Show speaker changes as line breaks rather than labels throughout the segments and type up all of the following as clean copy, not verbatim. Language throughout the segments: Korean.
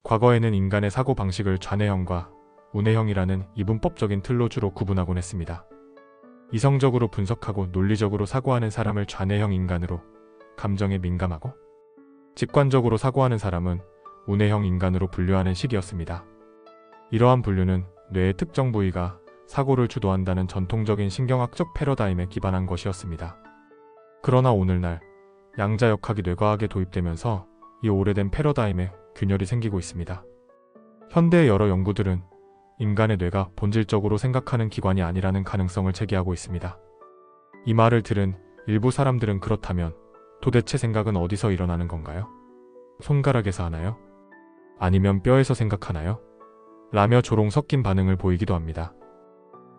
과거에는 인간의 사고방식을 좌뇌형과 우뇌형이라는 이분법적인 틀로 주로 구분하곤 했습니다. 이성적으로 분석하고 논리적으로 사고하는 사람을 좌뇌형 인간으로, 감정에 민감하고 직관적으로 사고하는 사람은 우뇌형 인간으로 분류하는 식이었습니다. 이러한 분류는 뇌의 특정 부위가 사고를 주도한다는 전통적인 신경학적 패러다임에 기반한 것이었습니다. 그러나 오늘날 양자역학이 뇌과학에 도입되면서 이 오래된 패러다임에 균열이 생기고 있습니다. 현대의 여러 연구들은 인간의 뇌가 본질적으로 생각하는 기관이 아니라는 가능성을 제기하고 있습니다. 이 말을 들은 일부 사람들은 그렇다면 도대체 생각은 어디서 일어나는 건가요? 손가락에서 하나요? 아니면 뼈에서 생각하나요? 라며 조롱 섞인 반응을 보이기도 합니다.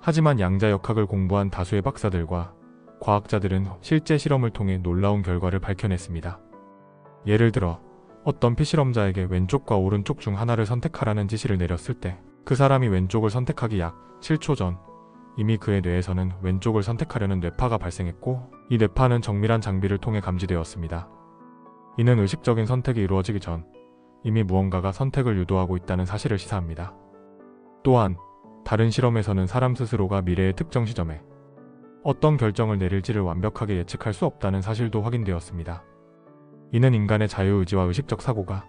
하지만 양자역학을 공부한 다수의 박사들과 과학자들은 실제 실험을 통해 놀라운 결과를 밝혀냈습니다. 예를 들어 어떤 피실험자에게 왼쪽과 오른쪽 중 하나를 선택하라는 지시를 내렸을 때 그 사람이 왼쪽을 선택하기 약 7초 전 이미 그의 뇌에서는 왼쪽을 선택하려는 뇌파가 발생했고, 이 뇌파는 정밀한 장비를 통해 감지되었습니다. 이는 의식적인 선택이 이루어지기 전 이미 무언가가 선택을 유도하고 있다는 사실을 시사합니다. 또한 다른 실험에서는 사람 스스로가 미래의 특정 시점에 어떤 결정을 내릴지를 완벽하게 예측할 수 없다는 사실도 확인되었습니다. 이는 인간의 자유의지와 의식적 사고가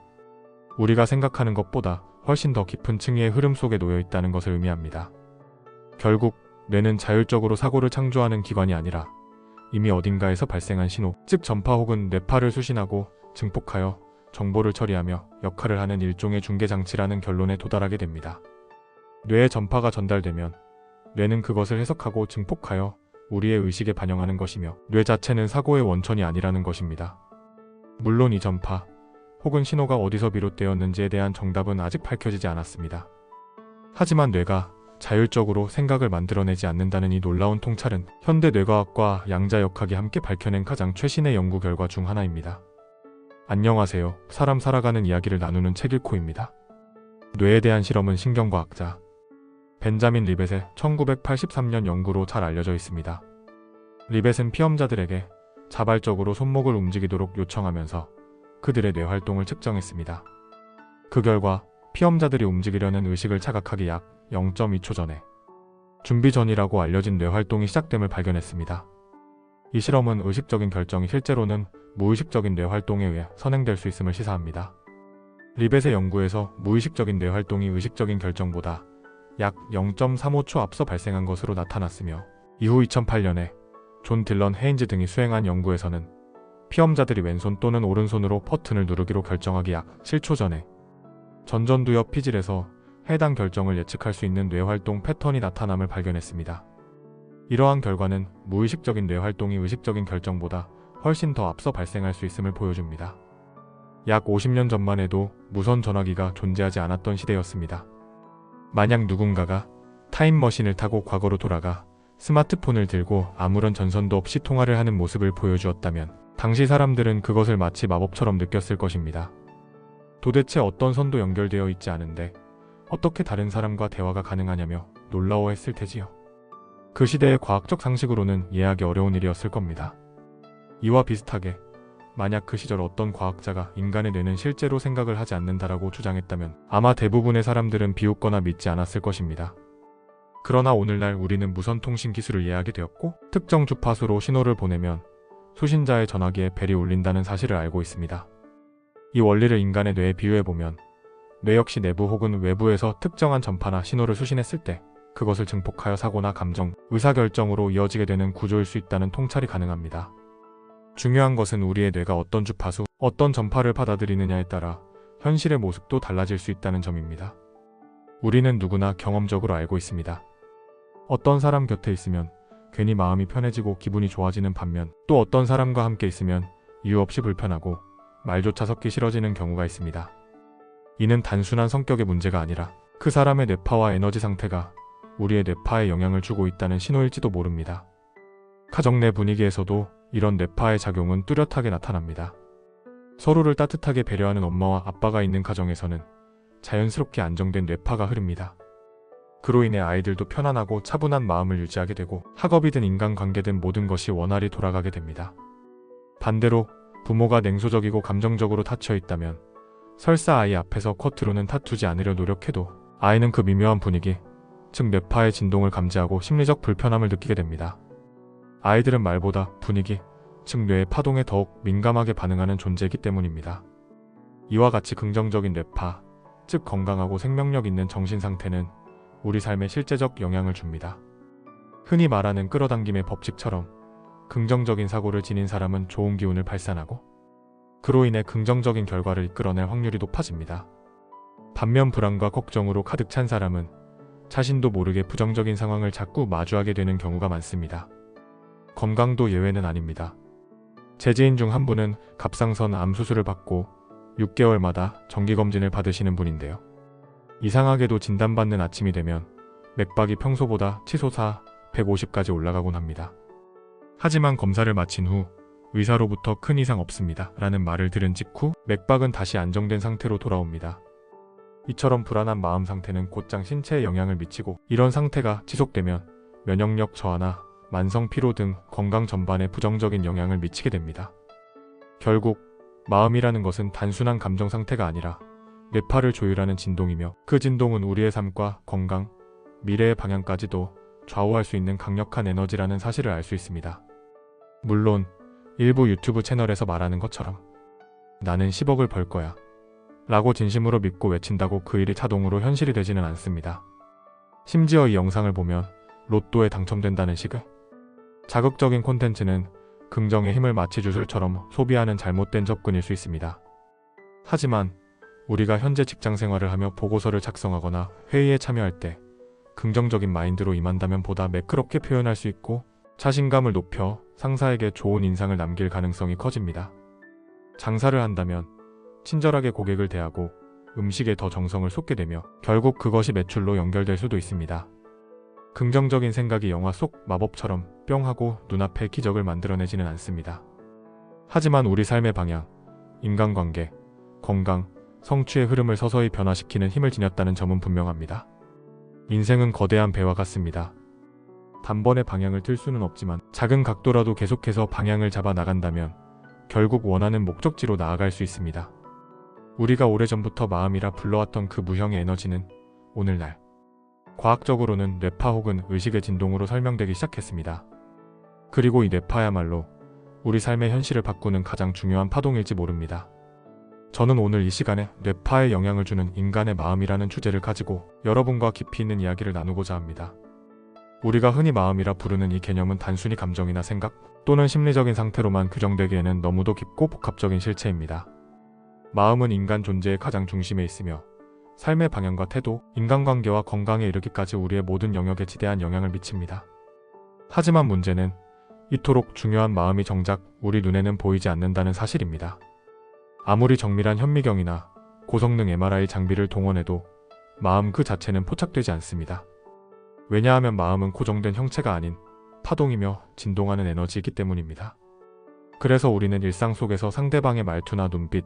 우리가 생각하는 것보다 훨씬 더 깊은 층위의 흐름 속에 놓여 있다는 것을 의미합니다. 결국 뇌는 자율적으로 사고를 창조하는 기관이 아니라 이미 어딘가에서 발생한 신호, 즉 전파 혹은 뇌파를 수신하고 증폭하여 정보를 처리하며 역할을 하는 일종의 중개장치라는 결론에 도달하게 됩니다. 뇌의 전파가 전달되면 뇌는 그것을 해석하고 증폭하여 우리의 의식에 반영하는 것이며, 뇌 자체는 사고의 원천이 아니라는 것입니다. 물론 이 전파 혹은 신호가 어디서 비롯되었는지에 대한 정답은 아직 밝혀지지 않았습니다. 하지만 뇌가 자율적으로 생각을 만들어내지 않는다는 이 놀라운 통찰은 현대 뇌과학과 양자역학이 함께 밝혀낸 가장 최신의 연구 결과 중 하나입니다. 안녕하세요. 사람 살아가는 이야기를 나누는 책일코입니다. 뇌에 대한 실험은 신경과학자 벤자민 리벳의 1983년 연구로 잘 알려져 있습니다. 리벳은 피험자들에게 자발적으로 손목을 움직이도록 요청하면서 그들의 뇌 활동을 측정했습니다. 그 결과 피험자들이 움직이려는 의식을 자각하기 약 0.2초 전에 준비 전이라고 알려진 뇌 활동이 시작됨을 발견했습니다. 이 실험은 의식적인 결정이 실제로는 무의식적인 뇌 활동에 의해 선행될 수 있음을 시사합니다. 리벳의 연구에서 무의식적인 뇌 활동이 의식적인 결정보다 약 0.35초 앞서 발생한 것으로 나타났으며, 이후 2008년에 존 딜런 헤인즈 등이 수행한 연구에서는 피험자들이 왼손 또는 오른손으로 버튼을 누르기로 결정하기 약 7초 전에 전전두엽 피질에서 해당 결정을 예측할 수 있는 뇌활동 패턴이 나타남을 발견했습니다. 이러한 결과는 무의식적인 뇌활동이 의식적인 결정보다 훨씬 더 앞서 발생할 수 있음을 보여줍니다. 약 50년 전만 해도 무선 전화기가 존재하지 않았던 시대였습니다. 만약 누군가가 타임머신을 타고 과거로 돌아가 스마트폰을 들고 아무런 전선도 없이 통화를 하는 모습을 보여주었다면 당시 사람들은 그것을 마치 마법처럼 느꼈을 것입니다. 도대체 어떤 선도 연결되어 있지 않은데 어떻게 다른 사람과 대화가 가능하냐며 놀라워했을 테지요. 그 시대의 과학적 상식으로는 이해하기 어려운 일이었을 겁니다. 이와 비슷하게 만약 그 시절 어떤 과학자가 인간의 뇌는 실제로 생각을 하지 않는다라고 주장했다면 아마 대부분의 사람들은 비웃거나 믿지 않았을 것입니다. 그러나 오늘날 우리는 무선통신 기술을 이해하게 되었고, 특정 주파수로 신호를 보내면 수신자의 전화기에 벨이 울린다는 사실을 알고 있습니다. 이 원리를 인간의 뇌에 비유해보면 뇌 역시 내부 혹은 외부에서 특정한 전파나 신호를 수신했을 때 그것을 증폭하여 사고나 감정, 의사결정으로 이어지게 되는 구조일 수 있다는 통찰이 가능합니다. 중요한 것은 우리의 뇌가 어떤 주파수, 어떤 전파를 받아들이느냐에 따라 현실의 모습도 달라질 수 있다는 점입니다. 우리는 누구나 경험적으로 알고 있습니다. 어떤 사람 곁에 있으면 괜히 마음이 편해지고 기분이 좋아지는 반면, 또 어떤 사람과 함께 있으면 이유 없이 불편하고 말조차 섞기 싫어지는 경우가 있습니다. 이는 단순한 성격의 문제가 아니라 그 사람의 뇌파와 에너지 상태가 우리의 뇌파에 영향을 주고 있다는 신호일지도 모릅니다. 가정 내 분위기에서도 이런 뇌파의 작용은 뚜렷하게 나타납니다. 서로를 따뜻하게 배려하는 엄마와 아빠가 있는 가정에서는 자연스럽게 안정된 뇌파가 흐릅니다. 그로 인해 아이들도 편안하고 차분한 마음을 유지하게 되고 학업이든 인간관계든 모든 것이 원활히 돌아가게 됩니다. 반대로 부모가 냉소적이고 감정적으로 닫혀 있다면 설사 아이 앞에서 겉으로는 다투지 않으려 노력해도 아이는 그 미묘한 분위기, 즉 뇌파의 진동을 감지하고 심리적 불편함을 느끼게 됩니다. 아이들은 말보다 분위기, 즉 뇌의 파동에 더욱 민감하게 반응하는 존재이기 때문입니다. 이와 같이 긍정적인 뇌파, 즉 건강하고 생명력 있는 정신 상태는 우리 삶에 실제적 영향을 줍니다. 흔히 말하는 끌어당김의 법칙처럼 긍정적인 사고를 지닌 사람은 좋은 기운을 발산하고 그로 인해 긍정적인 결과를 이끌어낼 확률이 높아집니다. 반면 불안과 걱정으로 가득 찬 사람은 자신도 모르게 부정적인 상황을 자꾸 마주하게 되는 경우가 많습니다. 건강도 예외는 아닙니다. 제 지인 중 한 분은 갑상선 암 수술을 받고 6개월마다 정기검진을 받으시는 분인데요. 이상하게도 진단받는 아침이 되면 맥박이 평소보다 치솟아 150까지 올라가곤 합니다. 하지만 검사를 마친 후 의사로부터 큰 이상 없습니다 라는 말을 들은 직후 맥박은 다시 안정된 상태로 돌아옵니다. 이처럼 불안한 마음 상태는 곧장 신체에 영향을 미치고 이런 상태가 지속되면 면역력 저하나 만성 피로 등 건강 전반에 부정적인 영향을 미치게 됩니다. 결국 마음이라는 것은 단순한 감정 상태가 아니라 뇌파를 조율하는 진동이며 그 진동은 우리의 삶과 건강, 미래의 방향까지도 좌우할 수 있는 강력한 에너지라는 사실을 알 수 있습니다. 물론 일부 유튜브 채널에서 말하는 것처럼 나는 10억을 벌 거야 라고 진심으로 믿고 외친다고 그 일이 자동으로 현실이 되지는 않습니다. 심지어 이 영상을 보면 로또에 당첨된다는 식의 자극적인 콘텐츠는 긍정의 힘을 마치 주술처럼 소비하는 잘못된 접근일 수 있습니다. 하지만 우리가 현재 직장 생활을 하며 보고서를 작성하거나 회의에 참여할 때 긍정적인 마인드로 임한다면 보다 매끄럽게 표현할 수 있고 자신감을 높여 상사에게 좋은 인상을 남길 가능성이 커집니다. 장사를 한다면 친절하게 고객을 대하고 음식에 더 정성을 쏟게 되며 결국 그것이 매출로 연결될 수도 있습니다. 긍정적인 생각이 영화 속 마법처럼 뿅 하고 눈앞에 기적을 만들어내지는 않습니다. 하지만 우리 삶의 방향, 인간관계, 건강, 성취의 흐름을 서서히 변화시키는 힘을 지녔다는 점은 분명합니다. 인생은 거대한 배와 같습니다. 단번에 방향을 틀 수는 없지만 작은 각도라도 계속해서 방향을 잡아 나간다면 결국 원하는 목적지로 나아갈 수 있습니다. 우리가 오래전부터 마음이라 불러왔던 그 무형의 에너지는 오늘날 과학적으로는 뇌파 혹은 의식의 진동으로 설명되기 시작했습니다. 그리고 이 뇌파야말로 우리 삶의 현실을 바꾸는 가장 중요한 파동일지 모릅니다. 저는 오늘 이 시간에 뇌파에 영향을 주는 인간의 마음이라는 주제를 가지고 여러분과 깊이 있는 이야기를 나누고자 합니다. 우리가 흔히 마음이라 부르는 이 개념은 단순히 감정이나 생각 또는 심리적인 상태로만 규정되기에는 너무도 깊고 복합적인 실체입니다. 마음은 인간 존재의 가장 중심에 있으며 삶의 방향과 태도, 인간관계와 건강에 이르기까지 우리의 모든 영역에 지대한 영향을 미칩니다. 하지만 문제는 이토록 중요한 마음이 정작 우리 눈에는 보이지 않는다는 사실입니다. 아무리 정밀한 현미경이나 고성능 MRI 장비를 동원해도 마음 그 자체는 포착되지 않습니다. 왜냐하면 마음은 고정된 형체가 아닌 파동이며 진동하는 에너지이기 때문입니다. 그래서 우리는 일상 속에서 상대방의 말투나 눈빛,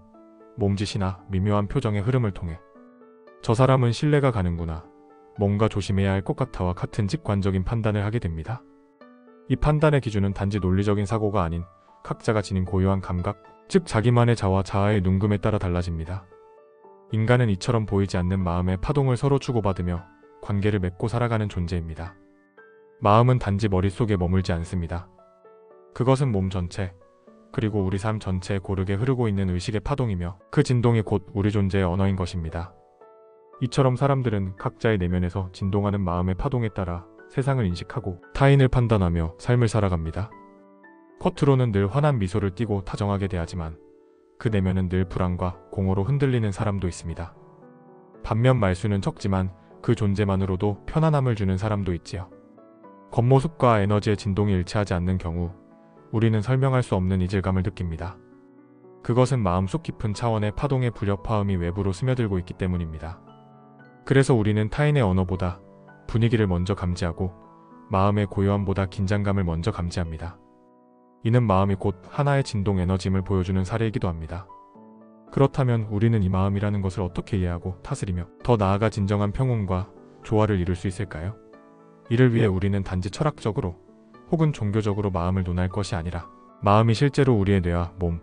몸짓이나 미묘한 표정의 흐름을 통해 저 사람은 신뢰가 가는구나, 뭔가 조심해야 할 것 같아와 같은 직관적인 판단을 하게 됩니다. 이 판단의 기준은 단지 논리적인 사고가 아닌 각자가 지닌 고유한 감각, 즉 자기만의 자와 자아의 눈금에 따라 달라집니다. 인간은 이처럼 보이지 않는 마음의 파동을 서로 주고받으며 관계를 맺고 살아가는 존재입니다. 마음은 단지 머릿속에 머물지 않습니다. 그것은 몸 전체, 그리고 우리 삶 전체에 고르게 흐르고 있는 의식의 파동이며 그 진동이 곧 우리 존재의 언어인 것입니다. 이처럼 사람들은 각자의 내면에서 진동하는 마음의 파동에 따라 세상을 인식하고 타인을 판단하며 삶을 살아갑니다. 겉으로는 늘 환한 미소를 띠고 다정하게 대하지만 그 내면은 늘 불안과 공허로 흔들리는 사람도 있습니다. 반면 말수는 적지만 그 존재만으로도 편안함을 주는 사람도 있지요. 겉모습과 에너지의 진동이 일치하지 않는 경우 우리는 설명할 수 없는 이질감을 느낍니다. 그것은 마음속 깊은 차원의 파동의 불협화음이 외부로 스며들고 있기 때문입니다. 그래서 우리는 타인의 언어보다 분위기를 먼저 감지하고 마음의 고요함보다 긴장감을 먼저 감지합니다. 이는 마음이 곧 하나의 진동 에너지임을 보여주는 사례이기도 합니다. 그렇다면 우리는 이 마음이라는 것을 어떻게 이해하고 다스리며 더 나아가 진정한 평온과 조화를 이룰 수 있을까요? 이를 위해 우리는 단지 철학적으로 혹은 종교적으로 마음을 논할 것이 아니라 마음이 실제로 우리의 뇌와 몸,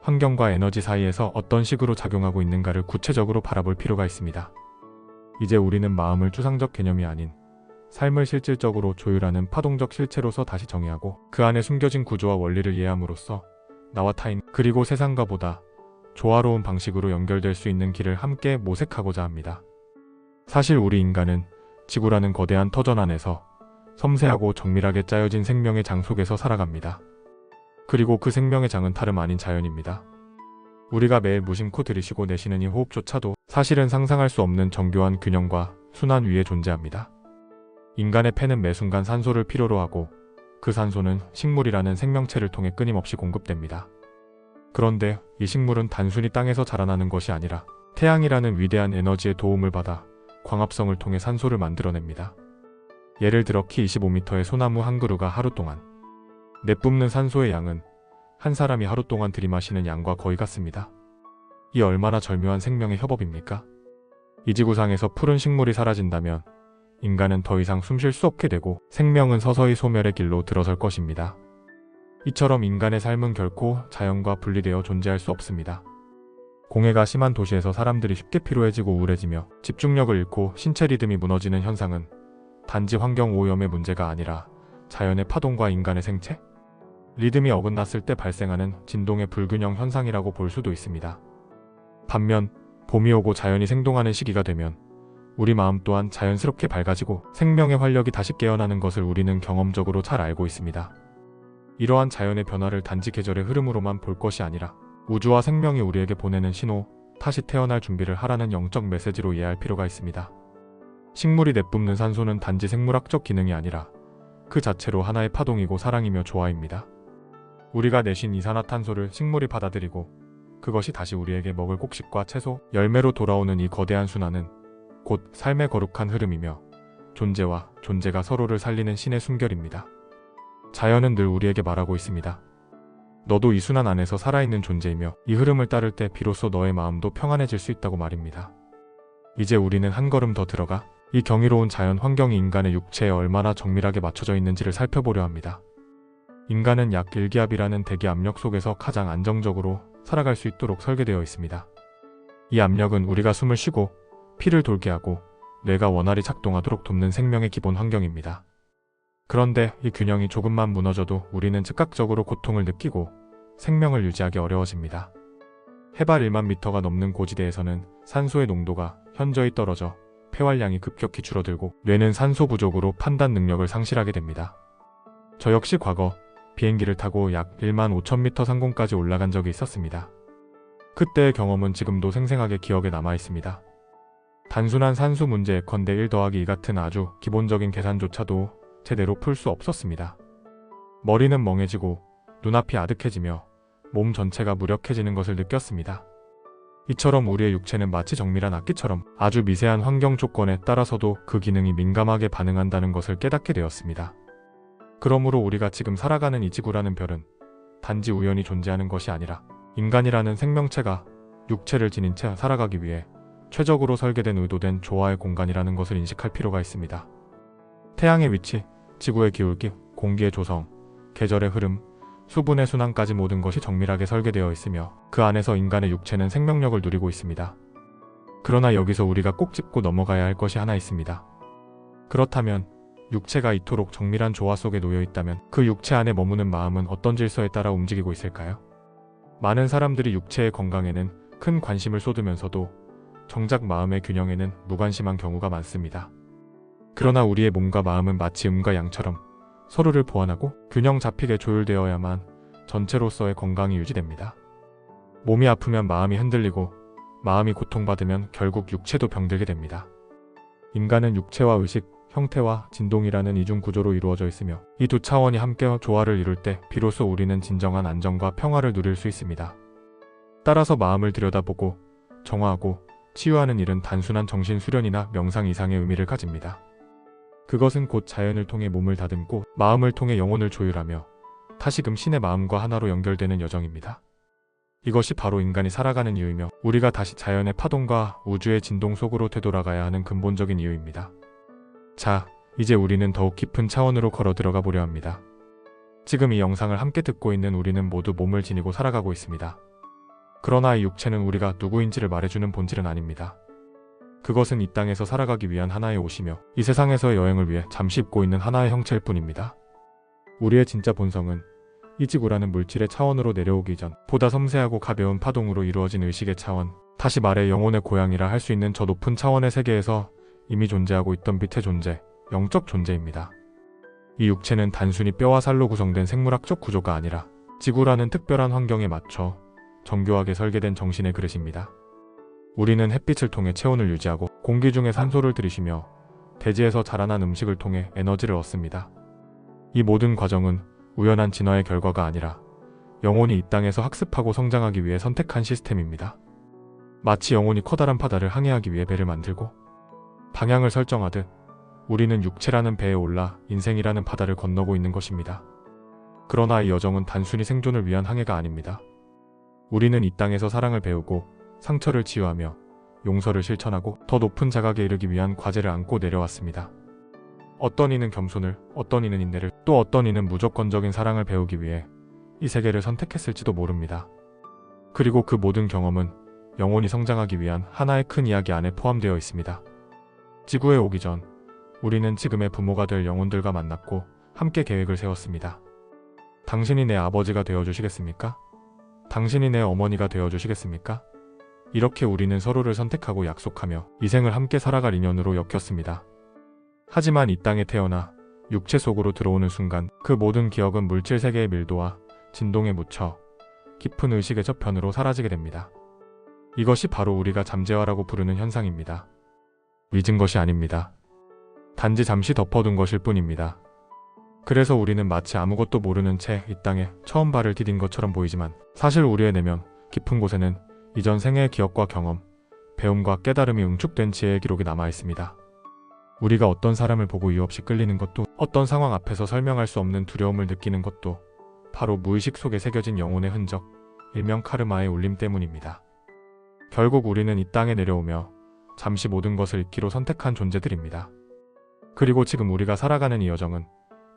환경과 에너지 사이에서 어떤 식으로 작용하고 있는가를 구체적으로 바라볼 필요가 있습니다. 이제 우리는 마음을 추상적 개념이 아닌 삶을 실질적으로 조율하는 파동적 실체로서 다시 정의하고 그 안에 숨겨진 구조와 원리를 이해함으로써 나와 타인 그리고 세상과 보다 조화로운 방식으로 연결될 수 있는 길을 함께 모색하고자 합니다. 사실 우리 인간은 지구라는 거대한 터전 안에서 섬세하고 정밀하게 짜여진 생명의 장 속에서 살아갑니다. 그리고 그 생명의 장은 다름 아닌 자연입니다. 우리가 매일 무심코 들이쉬고 내쉬는 이 호흡조차도 사실은 상상할 수 없는 정교한 균형과 순환 위에 존재합니다. 인간의 폐는 매 순간 산소를 필요로 하고 그 산소는 식물이라는 생명체를 통해 끊임없이 공급됩니다. 그런데 이 식물은 단순히 땅에서 자라나는 것이 아니라 태양이라는 위대한 에너지의 도움을 받아 광합성을 통해 산소를 만들어냅니다. 예를 들어 키 25m의 소나무 한 그루가 하루 동안 내뿜는 산소의 양은 한 사람이 하루 동안 들이마시는 양과 거의 같습니다. 이 얼마나 절묘한 생명의 협업입니까? 이 지구상에서 푸른 식물이 사라진다면 인간은 더 이상 숨 쉴 수 없게 되고 생명은 서서히 소멸의 길로 들어설 것입니다. 이처럼 인간의 삶은 결코 자연과 분리되어 존재할 수 없습니다. 공해가 심한 도시에서 사람들이 쉽게 피로해지고 우울해지며 집중력을 잃고 신체 리듬이 무너지는 현상은 단지 환경 오염의 문제가 아니라 자연의 파동과 인간의 생체? 리듬이 어긋났을 때 발생하는 진동의 불균형 현상이라고 볼 수도 있습니다. 반면 봄이 오고 자연이 생동하는 시기가 되면 우리 마음 또한 자연스럽게 밝아지고 생명의 활력이 다시 깨어나는 것을 우리는 경험적으로 잘 알고 있습니다. 이러한 자연의 변화를 단지 계절의 흐름으로만 볼 것이 아니라 우주와 생명이 우리에게 보내는 신호, 다시 태어날 준비를 하라는 영적 메시지로 이해할 필요가 있습니다. 식물이 내뿜는 산소는 단지 생물학적 기능이 아니라 그 자체로 하나의 파동이고 사랑이며 조화입니다. 우리가 내쉰 이산화탄소를 식물이 받아들이고 그것이 다시 우리에게 먹을 곡식과 채소, 열매로 돌아오는 이 거대한 순환은 곧 삶의 거룩한 흐름이며 존재와 존재가 서로를 살리는 신의 숨결입니다. 자연은 늘 우리에게 말하고 있습니다. 너도 이 순환 안에서 살아있는 존재이며 이 흐름을 따를 때 비로소 너의 마음도 평안해질 수 있다고 말입니다. 이제 우리는 한 걸음 더 들어가 이 경이로운 자연 환경이 인간의 육체에 얼마나 정밀하게 맞춰져 있는지를 살펴보려 합니다. 인간은 약 1기압이라는 대기 압력 속에서 가장 안정적으로 살아갈 수 있도록 설계되어 있습니다. 이 압력은 우리가 숨을 쉬고 피를 돌게 하고 뇌가 원활히 작동하도록 돕는 생명의 기본 환경입니다. 그런데 이 균형이 조금만 무너져도 우리는 즉각적으로 고통을 느끼고 생명을 유지하기 어려워집니다. 해발 1만 미터가 넘는 고지대에서는 산소의 농도가 현저히 떨어져 폐활량이 급격히 줄어들고 뇌는 산소 부족으로 판단 능력을 상실하게 됩니다. 저 역시 과거 비행기를 타고 약 1만 5천 미터 상공까지 올라간 적이 있었습니다. 그때의 경험은 지금도 생생하게 기억에 남아 있습니다. 단순한 산수 문제 예컨대 1 더하기 2 같은 아주 기본적인 계산조차도 제대로 풀 수 없었습니다. 머리는 멍해지고 눈앞이 아득해지며 몸 전체가 무력해지는 것을 느꼈습니다. 이처럼 우리의 육체는 마치 정밀한 악기처럼 아주 미세한 환경 조건에 따라서도 그 기능이 민감하게 반응한다는 것을 깨닫게 되었습니다. 그러므로 우리가 지금 살아가는 이 지구라는 별은 단지 우연히 존재하는 것이 아니라 인간이라는 생명체가 육체를 지닌 채 살아가기 위해 최적으로 설계된 의도된 조화의 공간이라는 것을 인식할 필요가 있습니다. 태양의 위치, 지구의 기울기, 공기의 조성, 계절의 흐름, 수분의 순환까지 모든 것이 정밀하게 설계되어 있으며 그 안에서 인간의 육체는 생명력을 누리고 있습니다. 그러나 여기서 우리가 꼭 짚고 넘어가야 할 것이 하나 있습니다. 그렇다면 육체가 이토록 정밀한 조화 속에 놓여 있다면 그 육체 안에 머무는 마음은 어떤 질서에 따라 움직이고 있을까요? 많은 사람들이 육체의 건강에는 큰 관심을 쏟으면서도 정작 마음의 균형에는 무관심한 경우가 많습니다. 그러나 우리의 몸과 마음은 마치 음과 양처럼 서로를 보완하고 균형 잡히게 조율되어야만 전체로서의 건강이 유지됩니다. 몸이 아프면 마음이 흔들리고 마음이 고통받으면 결국 육체도 병들게 됩니다. 인간은 육체와 의식, 형태와 진동이라는 이중 구조로 이루어져 있으며 이 두 차원이 함께 조화를 이룰 때 비로소 우리는 진정한 안정과 평화를 누릴 수 있습니다. 따라서 마음을 들여다보고 정화하고 치유하는 일은 단순한 정신 수련이나 명상 이상의 의미를 가집니다. 그것은 곧 자연을 통해 몸을 다듬고 마음을 통해 영혼을 조율하며 다시금 신의 마음과 하나로 연결되는 여정입니다. 이것이 바로 인간이 살아가는 이유이며 우리가 다시 자연의 파동과 우주의 진동 속으로 되돌아가야 하는 근본적인 이유입니다. 자, 이제 우리는 더욱 깊은 차원으로 걸어 들어가 보려 합니다. 지금 이 영상을 함께 듣고 있는 우리는 모두 몸을 지니고 살아가고 있습니다. 그러나 이 육체는 우리가 누구인지를 말해주는 본질은 아닙니다. 그것은 이 땅에서 살아가기 위한 하나의 옷이며 이 세상에서의 여행을 위해 잠시 입고 있는 하나의 형체일 뿐입니다. 우리의 진짜 본성은 이 지구라는 물질의 차원으로 내려오기 전 보다 섬세하고 가벼운 파동으로 이루어진 의식의 차원, 다시 말해 영혼의 고향이라 할 수 있는 저 높은 차원의 세계에서 이미 존재하고 있던 빛의 존재, 영적 존재입니다. 이 육체는 단순히 뼈와 살로 구성된 생물학적 구조가 아니라 지구라는 특별한 환경에 맞춰 정교하게 설계된 정신의 그릇입니다. 우리는 햇빛을 통해 체온을 유지하고 공기 중에 산소를 들이쉬며 대지에서 자라난 음식을 통해 에너지를 얻습니다. 이 모든 과정은 우연한 진화의 결과가 아니라 영혼이 이 땅에서 학습하고 성장하기 위해 선택한 시스템입니다. 마치 영혼이 커다란 바다를 항해하기 위해 배를 만들고 방향을 설정하듯 우리는 육체라는 배에 올라 인생이라는 바다를 건너고 있는 것입니다. 그러나 이 여정은 단순히 생존을 위한 항해가 아닙니다. 우리는 이 땅에서 사랑을 배우고 상처를 치유하며 용서를 실천하고 더 높은 자각에 이르기 위한 과제를 안고 내려왔습니다. 어떤 이는 겸손을, 어떤 이는 인내를, 또 어떤 이는 무조건적인 사랑을 배우기 위해 이 세계를 선택했을지도 모릅니다. 그리고 그 모든 경험은 영혼이 성장하기 위한 하나의 큰 이야기 안에 포함되어 있습니다. 지구에 오기 전 우리는 지금의 부모가 될 영혼들과 만났고 함께 계획을 세웠습니다. 당신이 내 아버지가 되어주시겠습니까? 당신이 내 어머니가 되어주시겠습니까? 이렇게 우리는 서로를 선택하고 약속하며 이 생을 함께 살아갈 인연으로 엮였습니다. 하지만 이 땅에 태어나 육체 속으로 들어오는 순간 그 모든 기억은 물질 세계의 밀도와 진동에 묻혀 깊은 의식의 저편으로 사라지게 됩니다. 이것이 바로 우리가 잠재화라고 부르는 현상입니다. 잊은 것이 아닙니다. 단지 잠시 덮어둔 것일 뿐입니다. 그래서 우리는 마치 아무것도 모르는 채 이 땅에 처음 발을 디딘 것처럼 보이지만 사실 우리의 내면 깊은 곳에는 이전 생애의 기억과 경험, 배움과 깨달음이 응축된 지혜의 기록이 남아 있습니다. 우리가 어떤 사람을 보고 이유 없이 끌리는 것도, 어떤 상황 앞에서 설명할 수 없는 두려움을 느끼는 것도 바로 무의식 속에 새겨진 영혼의 흔적, 일명 카르마의 울림 때문입니다. 결국 우리는 이 땅에 내려오며 잠시 모든 것을 잊기로 선택한 존재들입니다. 그리고 지금 우리가 살아가는 이 여정은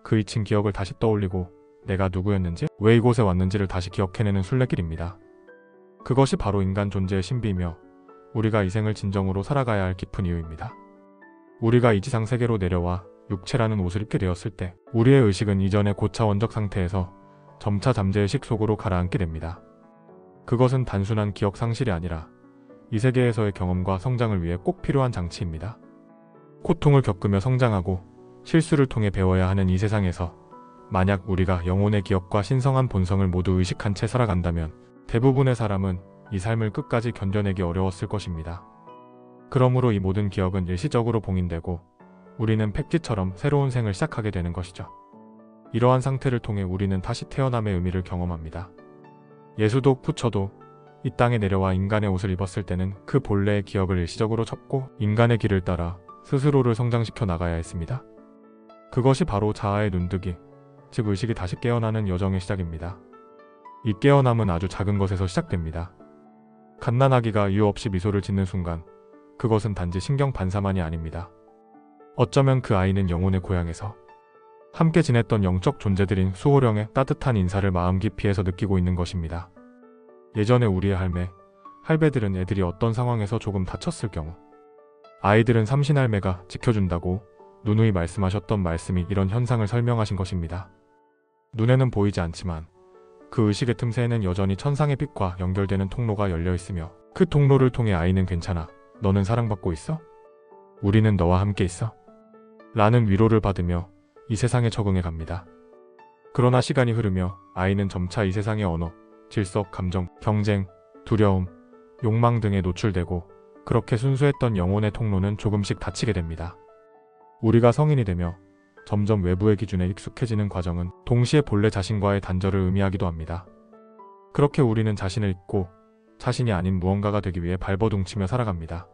그 잊힌 기억을 다시 떠올리고 내가 누구였는지, 왜 이곳에 왔는지를 다시 기억해내는 순례길입니다. 그것이 바로 인간 존재의 신비이며 우리가 이 생을 진정으로 살아가야 할 깊은 이유입니다. 우리가 이 지상 세계로 내려와 육체라는 옷을 입게 되었을 때 우리의 의식은 이전의 고차원적 상태에서 점차 잠재의식 속으로 가라앉게 됩니다. 그것은 단순한 기억 상실이 아니라 이 세계에서의 경험과 성장을 위해 꼭 필요한 장치입니다. 고통을 겪으며 성장하고 실수를 통해 배워야 하는 이 세상에서 만약 우리가 영혼의 기억과 신성한 본성을 모두 의식한 채 살아간다면 대부분의 사람은 이 삶을 끝까지 견뎌내기 어려웠을 것입니다. 그러므로 이 모든 기억은 일시적으로 봉인되고 우리는 팩지처럼 새로운 생을 시작하게 되는 것이죠. 이러한 상태를 통해 우리는 다시 태어남의 의미를 경험합니다. 예수도 부처도 이 땅에 내려와 인간의 옷을 입었을 때는 그 본래의 기억을 일시적으로 접고 인간의 길을 따라 스스로를 성장시켜 나가야 했습니다. 그것이 바로 자아의 눈뜨기, 즉 의식이 다시 깨어나는 여정의 시작입니다. 이 깨어남은 아주 작은 것에서 시작됩니다. 갓난아기가 이유 없이 미소를 짓는 순간 그것은 단지 신경 반사만이 아닙니다. 어쩌면 그 아이는 영혼의 고향에서 함께 지냈던 영적 존재들인 수호령의 따뜻한 인사를 마음 깊이에서 느끼고 있는 것입니다. 예전에 우리의 할배들은 애들이 어떤 상황에서 조금 다쳤을 경우 아이들은 삼신할매가 지켜준다고 누누이 말씀하셨던 말씀이 이런 현상을 설명하신 것입니다. 눈에는 보이지 않지만 그 의식의 틈새에는 여전히 천상의 빛과 연결되는 통로가 열려 있으며 그 통로를 통해 아이는 괜찮아, 너는 사랑받고 있어? 우리는 너와 함께 있어? 라는 위로를 받으며 이 세상에 적응해 갑니다. 그러나 시간이 흐르며 아이는 점차 이 세상의 언어, 질서, 감정, 경쟁, 두려움, 욕망 등에 노출되고 그렇게 순수했던 영혼의 통로는 조금씩 닫히게 됩니다. 우리가 성인이 되며 점점 외부의 기준에 익숙해지는 과정은 동시에 본래 자신과의 단절을 의미하기도 합니다. 그렇게 우리는 자신을 잊고 자신이 아닌 무언가가 되기 위해 발버둥치며 살아갑니다.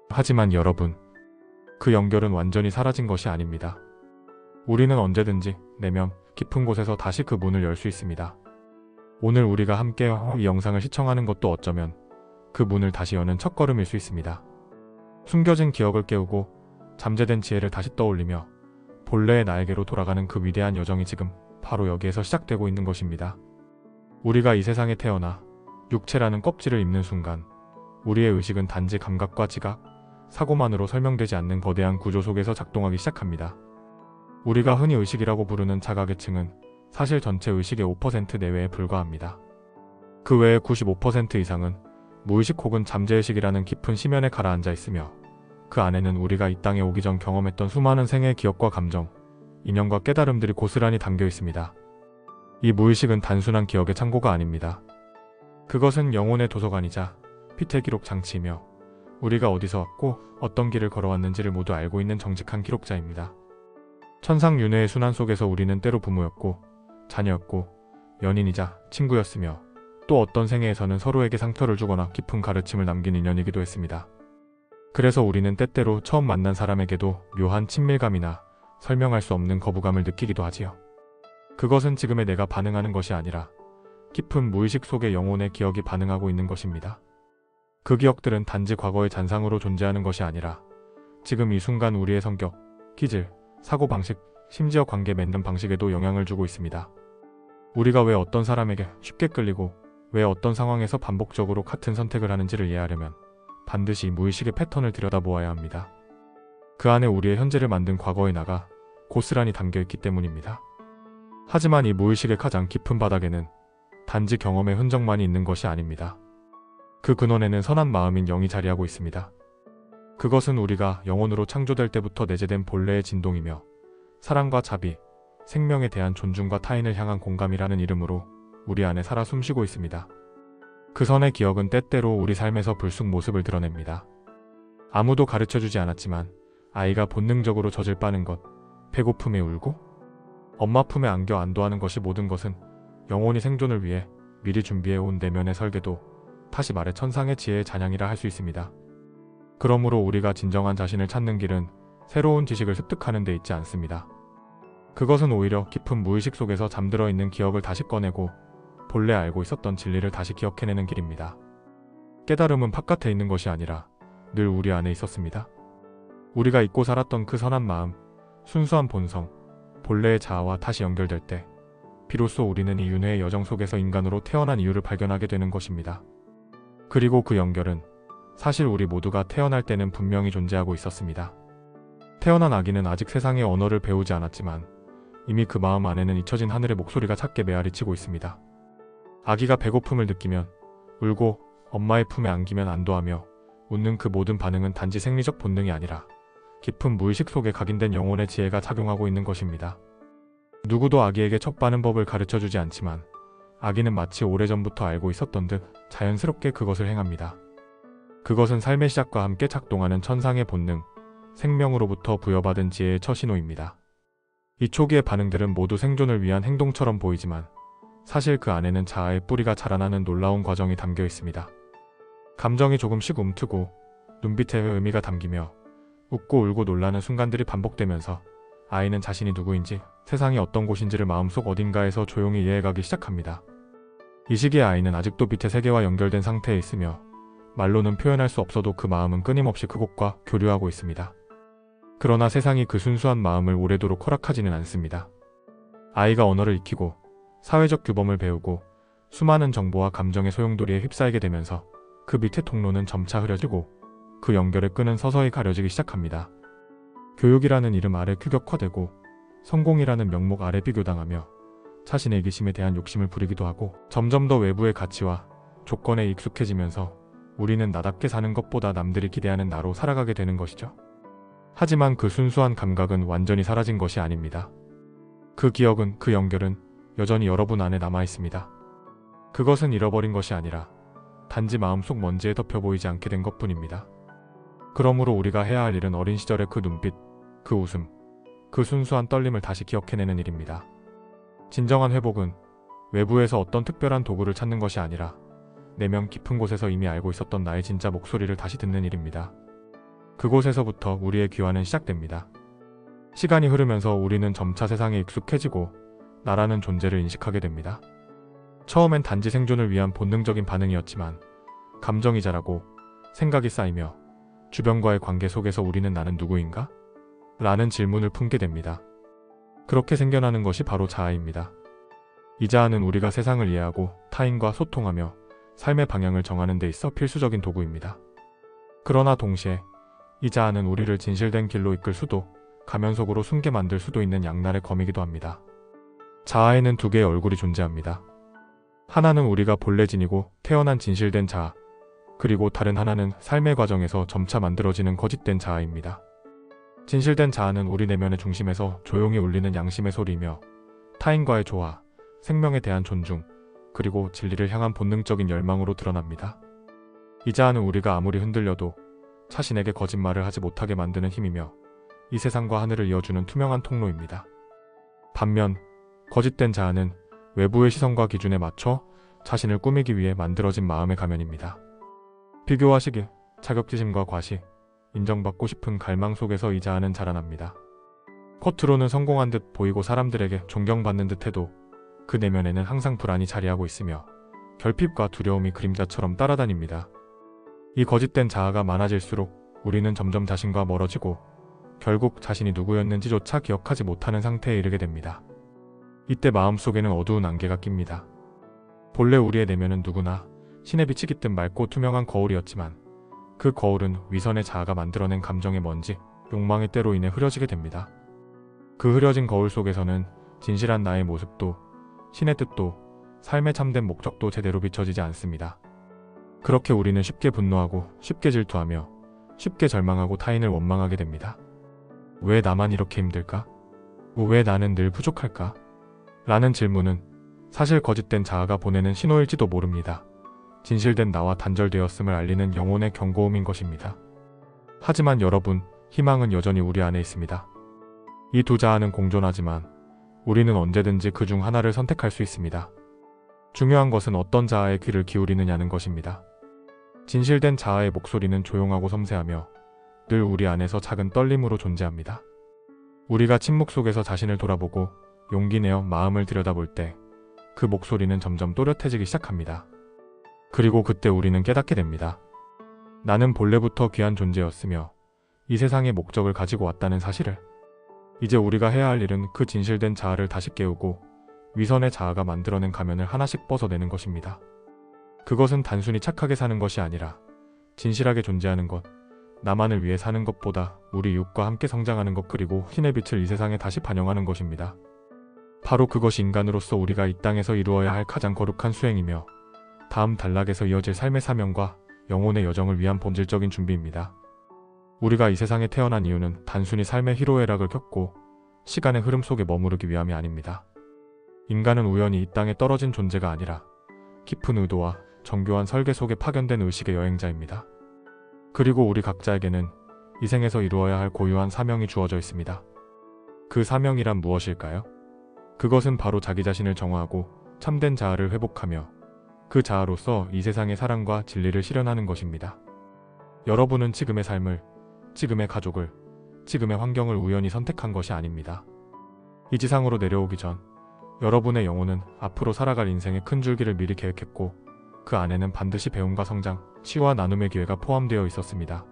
하지만 여러분, 그 연결은 완전히 사라진 것이 아닙니다. 우리는 언제든지 내면 깊은 곳에서 다시 그 문을 열 수 있습니다. 오늘 우리가 함께 이 영상을 시청하는 것도 어쩌면 그 문을 다시 여는 첫걸음일 수 있습니다. 숨겨진 기억을 깨우고 잠재된 지혜를 다시 떠올리며 본래의 나에게로 돌아가는 그 위대한 여정이 지금 바로 여기에서 시작되고 있는 것입니다. 우리가 이 세상에 태어나 육체라는 껍질을 입는 순간 우리의 의식은 단지 감각과 지각, 사고만으로 설명되지 않는 거대한 구조 속에서 작동하기 시작합니다. 우리가 흔히 의식이라고 부르는 자가계층은 사실 전체 의식의 5% 내외에 불과합니다. 그 외의 95% 이상은 무의식 혹은 잠재의식이라는 깊은 심연에 가라앉아 있으며 그 안에는 우리가 이 땅에 오기 전 경험했던 수많은 생애의 기억과 감정, 인연과 깨달음들이 고스란히 담겨 있습니다. 이 무의식은 단순한 기억의 창고가 아닙니다. 그것은 영혼의 도서관이자 빛의 기록 장치이며 우리가 어디서 왔고 어떤 길을 걸어왔는지를 모두 알고 있는 정직한 기록자입니다. 천상윤회의 순환 속에서 우리는 때로 부모였고 자녀였고 연인이자 친구였으며 또 어떤 생애에서는 서로에게 상처를 주거나 깊은 가르침을 남긴 인연이기도 했습니다. 그래서 우리는 때때로 처음 만난 사람에게도 묘한 친밀감이나 설명할 수 없는 거부감을 느끼기도 하지요. 그것은 지금의 내가 반응하는 것이 아니라 깊은 무의식 속의 영혼의 기억이 반응하고 있는 것입니다. 그 기억들은 단지 과거의 잔상으로 존재하는 것이 아니라 지금 이 순간 우리의 성격, 기질, 사고방식, 심지어 관계 맺는 방식에도 영향을 주고 있습니다. 우리가 왜 어떤 사람에게 쉽게 끌리고 왜 어떤 상황에서 반복적으로 같은 선택을 하는지를 이해하려면 반드시 무의식의 패턴을 들여다보아야 합니다. 그 안에 우리의 현재를 만든 과거의 나가 고스란히 담겨있기 때문입니다. 하지만 이 무의식의 가장 깊은 바닥에는 단지 경험의 흔적만이 있는 것이 아닙니다. 그 근원에는 선한 마음인 영이 자리하고 있습니다. 그것은 우리가 영혼으로 창조될 때부터 내재된 본래의 진동이며 사랑과 자비, 생명에 대한 존중과 타인을 향한 공감이라는 이름으로 우리 안에 살아 숨쉬고 있습니다. 그 선의 기억은 때때로 우리 삶에서 불쑥 모습을 드러냅니다. 아무도 가르쳐주지 않았지만 아이가 본능적으로 젖을 빠는 것, 배고픔에 울고 엄마 품에 안겨 안도하는 것이 모든 것은 영혼이 생존을 위해 미리 준비해온 내면의 설계도, 다시 말해 천상의 지혜의 잔향이라 할 수 있습니다. 그러므로 우리가 진정한 자신을 찾는 길은 새로운 지식을 습득하는 데 있지 않습니다. 그것은 오히려 깊은 무의식 속에서 잠들어 있는 기억을 다시 꺼내고 본래 알고 있었던 진리를 다시 기억해내는 길입니다. 깨달음은 바깥에 있는 것이 아니라 늘 우리 안에 있었습니다. 우리가 잊고 살았던 그 선한 마음, 순수한 본성, 본래의 자아와 다시 연결될 때 비로소 우리는 이 윤회의 여정 속에서 인간으로 태어난 이유를 발견하게 되는 것입니다. 그리고 그 연결은 사실 우리 모두가 태어날 때는 분명히 존재하고 있었습니다. 태어난 아기는 아직 세상의 언어를 배우지 않았지만 이미 그 마음 안에는 잊혀진 하늘의 목소리가 작게 메아리치고 있습니다. 아기가 배고픔을 느끼면 울고 엄마의 품에 안기면 안도하며 웃는 그 모든 반응은 단지 생리적 본능이 아니라 깊은 무의식 속에 각인된 영혼의 지혜가 작용하고 있는 것입니다. 누구도 아기에게 척바는 법을 가르쳐주지 않지만 아기는 마치 오래전부터 알고 있었던 듯 자연스럽게 그것을 행합니다. 그것은 삶의 시작과 함께 작동하는 천상의 본능, 생명으로부터 부여받은 지혜의 첫 신호입니다. 이 초기의 반응들은 모두 생존을 위한 행동처럼 보이지만 사실 그 안에는 자아의 뿌리가 자라나는 놀라운 과정이 담겨 있습니다. 감정이 조금씩 움트고 눈빛에 의미가 담기며 웃고 울고 놀라는 순간들이 반복되면서 아이는 자신이 누구인지 세상이 어떤 곳인지를 마음속 어딘가에서 조용히 이해해가기 시작합니다. 이 시기에 아이는 아직도 빛의 세계와 연결된 상태에 있으며 말로는 표현할 수 없어도 그 마음은 끊임없이 그곳과 교류하고 있습니다. 그러나 세상이 그 순수한 마음을 오래도록 허락하지는 않습니다. 아이가 언어를 익히고 사회적 규범을 배우고 수많은 정보와 감정의 소용돌이에 휩싸이게 되면서 그 밑의 통로는 점차 흐려지고 그 연결의 끈은 서서히 가려지기 시작합니다. 교육이라는 이름 아래 규격화되고 성공이라는 명목 아래 비교당하며 자신의 이기심에 대한 욕심을 부리기도 하고 점점 더 외부의 가치와 조건에 익숙해지면서 우리는 나답게 사는 것보다 남들이 기대하는 나로 살아가게 되는 것이죠. 하지만 그 순수한 감각은 완전히 사라진 것이 아닙니다. 그 기억은, 그 연결은 여전히 여러분 안에 남아 있습니다. 그것은 잃어버린 것이 아니라 단지 마음속 먼지에 덮여 보이지 않게 된 것뿐입니다. 그러므로 우리가 해야 할 일은 어린 시절의 그 눈빛, 그 웃음, 그 순수한 떨림을 다시 기억해내는 일입니다. 진정한 회복은 외부에서 어떤 특별한 도구를 찾는 것이 아니라 내면 깊은 곳에서 이미 알고 있었던 나의 진짜 목소리를 다시 듣는 일입니다. 그곳에서부터 우리의 귀환은 시작됩니다. 시간이 흐르면서 우리는 점차 세상에 익숙해지고 나라는 존재를 인식하게 됩니다. 처음엔 단지 생존을 위한 본능적인 반응이었지만 감정이 자라고 생각이 쌓이며 주변과의 관계 속에서 우리는 나는 누구인가? 라는 질문을 품게 됩니다. 그렇게 생겨나는 것이 바로 자아입니다. 이 자아는 우리가 세상을 이해하고 타인과 소통하며 삶의 방향을 정하는 데 있어 필수적인 도구입니다. 그러나 동시에 이 자아는 우리를 진실된 길로 이끌 수도 가면 속으로 숨게 만들 수도 있는 양날의 검이기도 합니다. 자아에는 두 개의 얼굴이 존재합니다. 하나는 우리가 본래 지니고 태어난 진실된 자아, 그리고 다른 하나는 삶의 과정에서 점차 만들어지는 거짓된 자아입니다. 진실된 자아는 우리 내면의 중심에서 조용히 울리는 양심의 소리이며 타인과의 조화, 생명에 대한 존중, 그리고 진리를 향한 본능적인 열망으로 드러납니다. 이 자아는 우리가 아무리 흔들려도 자신에게 거짓말을 하지 못하게 만드는 힘이며 이 세상과 하늘을 이어주는 투명한 통로입니다. 반면 거짓된 자아는 외부의 시선과 기준에 맞춰 자신을 꾸미기 위해 만들어진 마음의 가면입니다. 비교와 시기, 자격지심과 과시, 인정받고 싶은 갈망 속에서 이 자아는 자라납니다. 겉으로는 성공한 듯 보이고 사람들에게 존경받는 듯 해도 그 내면에는 항상 불안이 자리하고 있으며 결핍과 두려움이 그림자처럼 따라다닙니다. 이 거짓된 자아가 많아질수록 우리는 점점 자신과 멀어지고 결국 자신이 누구였는지조차 기억하지 못하는 상태에 이르게 됩니다. 이때 마음속에는 어두운 안개가 낍니다. 본래 우리의 내면은 누구나 신의 빛이 깃든 맑고 투명한 거울이었지만 그 거울은 위선의 자아가 만들어낸 감정의 먼지, 욕망의 때로 인해 흐려지게 됩니다. 그 흐려진 거울 속에서는 진실한 나의 모습도 신의 뜻도 삶의 참된 목적도 제대로 비춰지지 않습니다. 그렇게 우리는 쉽게 분노하고 쉽게 질투하며 쉽게 절망하고 타인을 원망하게 됩니다. 왜 나만 이렇게 힘들까? 왜 나는 늘 부족할까? 라는 질문은 사실 거짓된 자아가 보내는 신호일지도 모릅니다. 진실된 나와 단절되었음을 알리는 영혼의 경고음인 것입니다. 하지만 여러분, 희망은 여전히 우리 안에 있습니다. 이 두 자아는 공존하지만 우리는 언제든지 그 중 하나를 선택할 수 있습니다. 중요한 것은 어떤 자아에 귀를 기울이느냐는 것입니다. 진실된 자아의 목소리는 조용하고 섬세하며 늘 우리 안에서 작은 떨림으로 존재합니다. 우리가 침묵 속에서 자신을 돌아보고 용기 내어 마음을 들여다볼 때 그 목소리는 점점 또렷해지기 시작합니다. 그리고 그때 우리는 깨닫게 됩니다. 나는 본래부터 귀한 존재였으며 이 세상의 목적을 가지고 왔다는 사실을. 이제 우리가 해야 할 일은 그 진실된 자아를 다시 깨우고 위선의 자아가 만들어낸 가면을 하나씩 벗어내는 것입니다. 그것은 단순히 착하게 사는 것이 아니라 진실하게 존재하는 것, 나만을 위해 사는 것보다 우리 이웃과 함께 성장하는 것, 그리고 신의 빛을 이 세상에 다시 반영하는 것입니다. 바로 그것이 인간으로서 우리가 이 땅에서 이루어야 할 가장 거룩한 수행이며 다음 단락에서 이어질 삶의 사명과 영혼의 여정을 위한 본질적인 준비입니다. 우리가 이 세상에 태어난 이유는 단순히 삶의 희로애락을 겪고 시간의 흐름 속에 머무르기 위함이 아닙니다. 인간은 우연히 이 땅에 떨어진 존재가 아니라 깊은 의도와 정교한 설계 속에 파견된 의식의 여행자입니다. 그리고 우리 각자에게는 이 생에서 이루어야 할 고유한 사명이 주어져 있습니다. 그 사명이란 무엇일까요? 그것은 바로 자기 자신을 정화하고 참된 자아를 회복하며 그 자아로서 이 세상의 사랑과 진리를 실현하는 것입니다. 여러분은 지금의 삶을, 지금의 가족을, 지금의 환경을 우연히 선택한 것이 아닙니다. 이 지상으로 내려오기 전 여러분의 영혼은 앞으로 살아갈 인생의 큰 줄기를 미리 계획했고 그 안에는 반드시 배움과 성장, 치유와 나눔의 기회가 포함되어 있었습니다.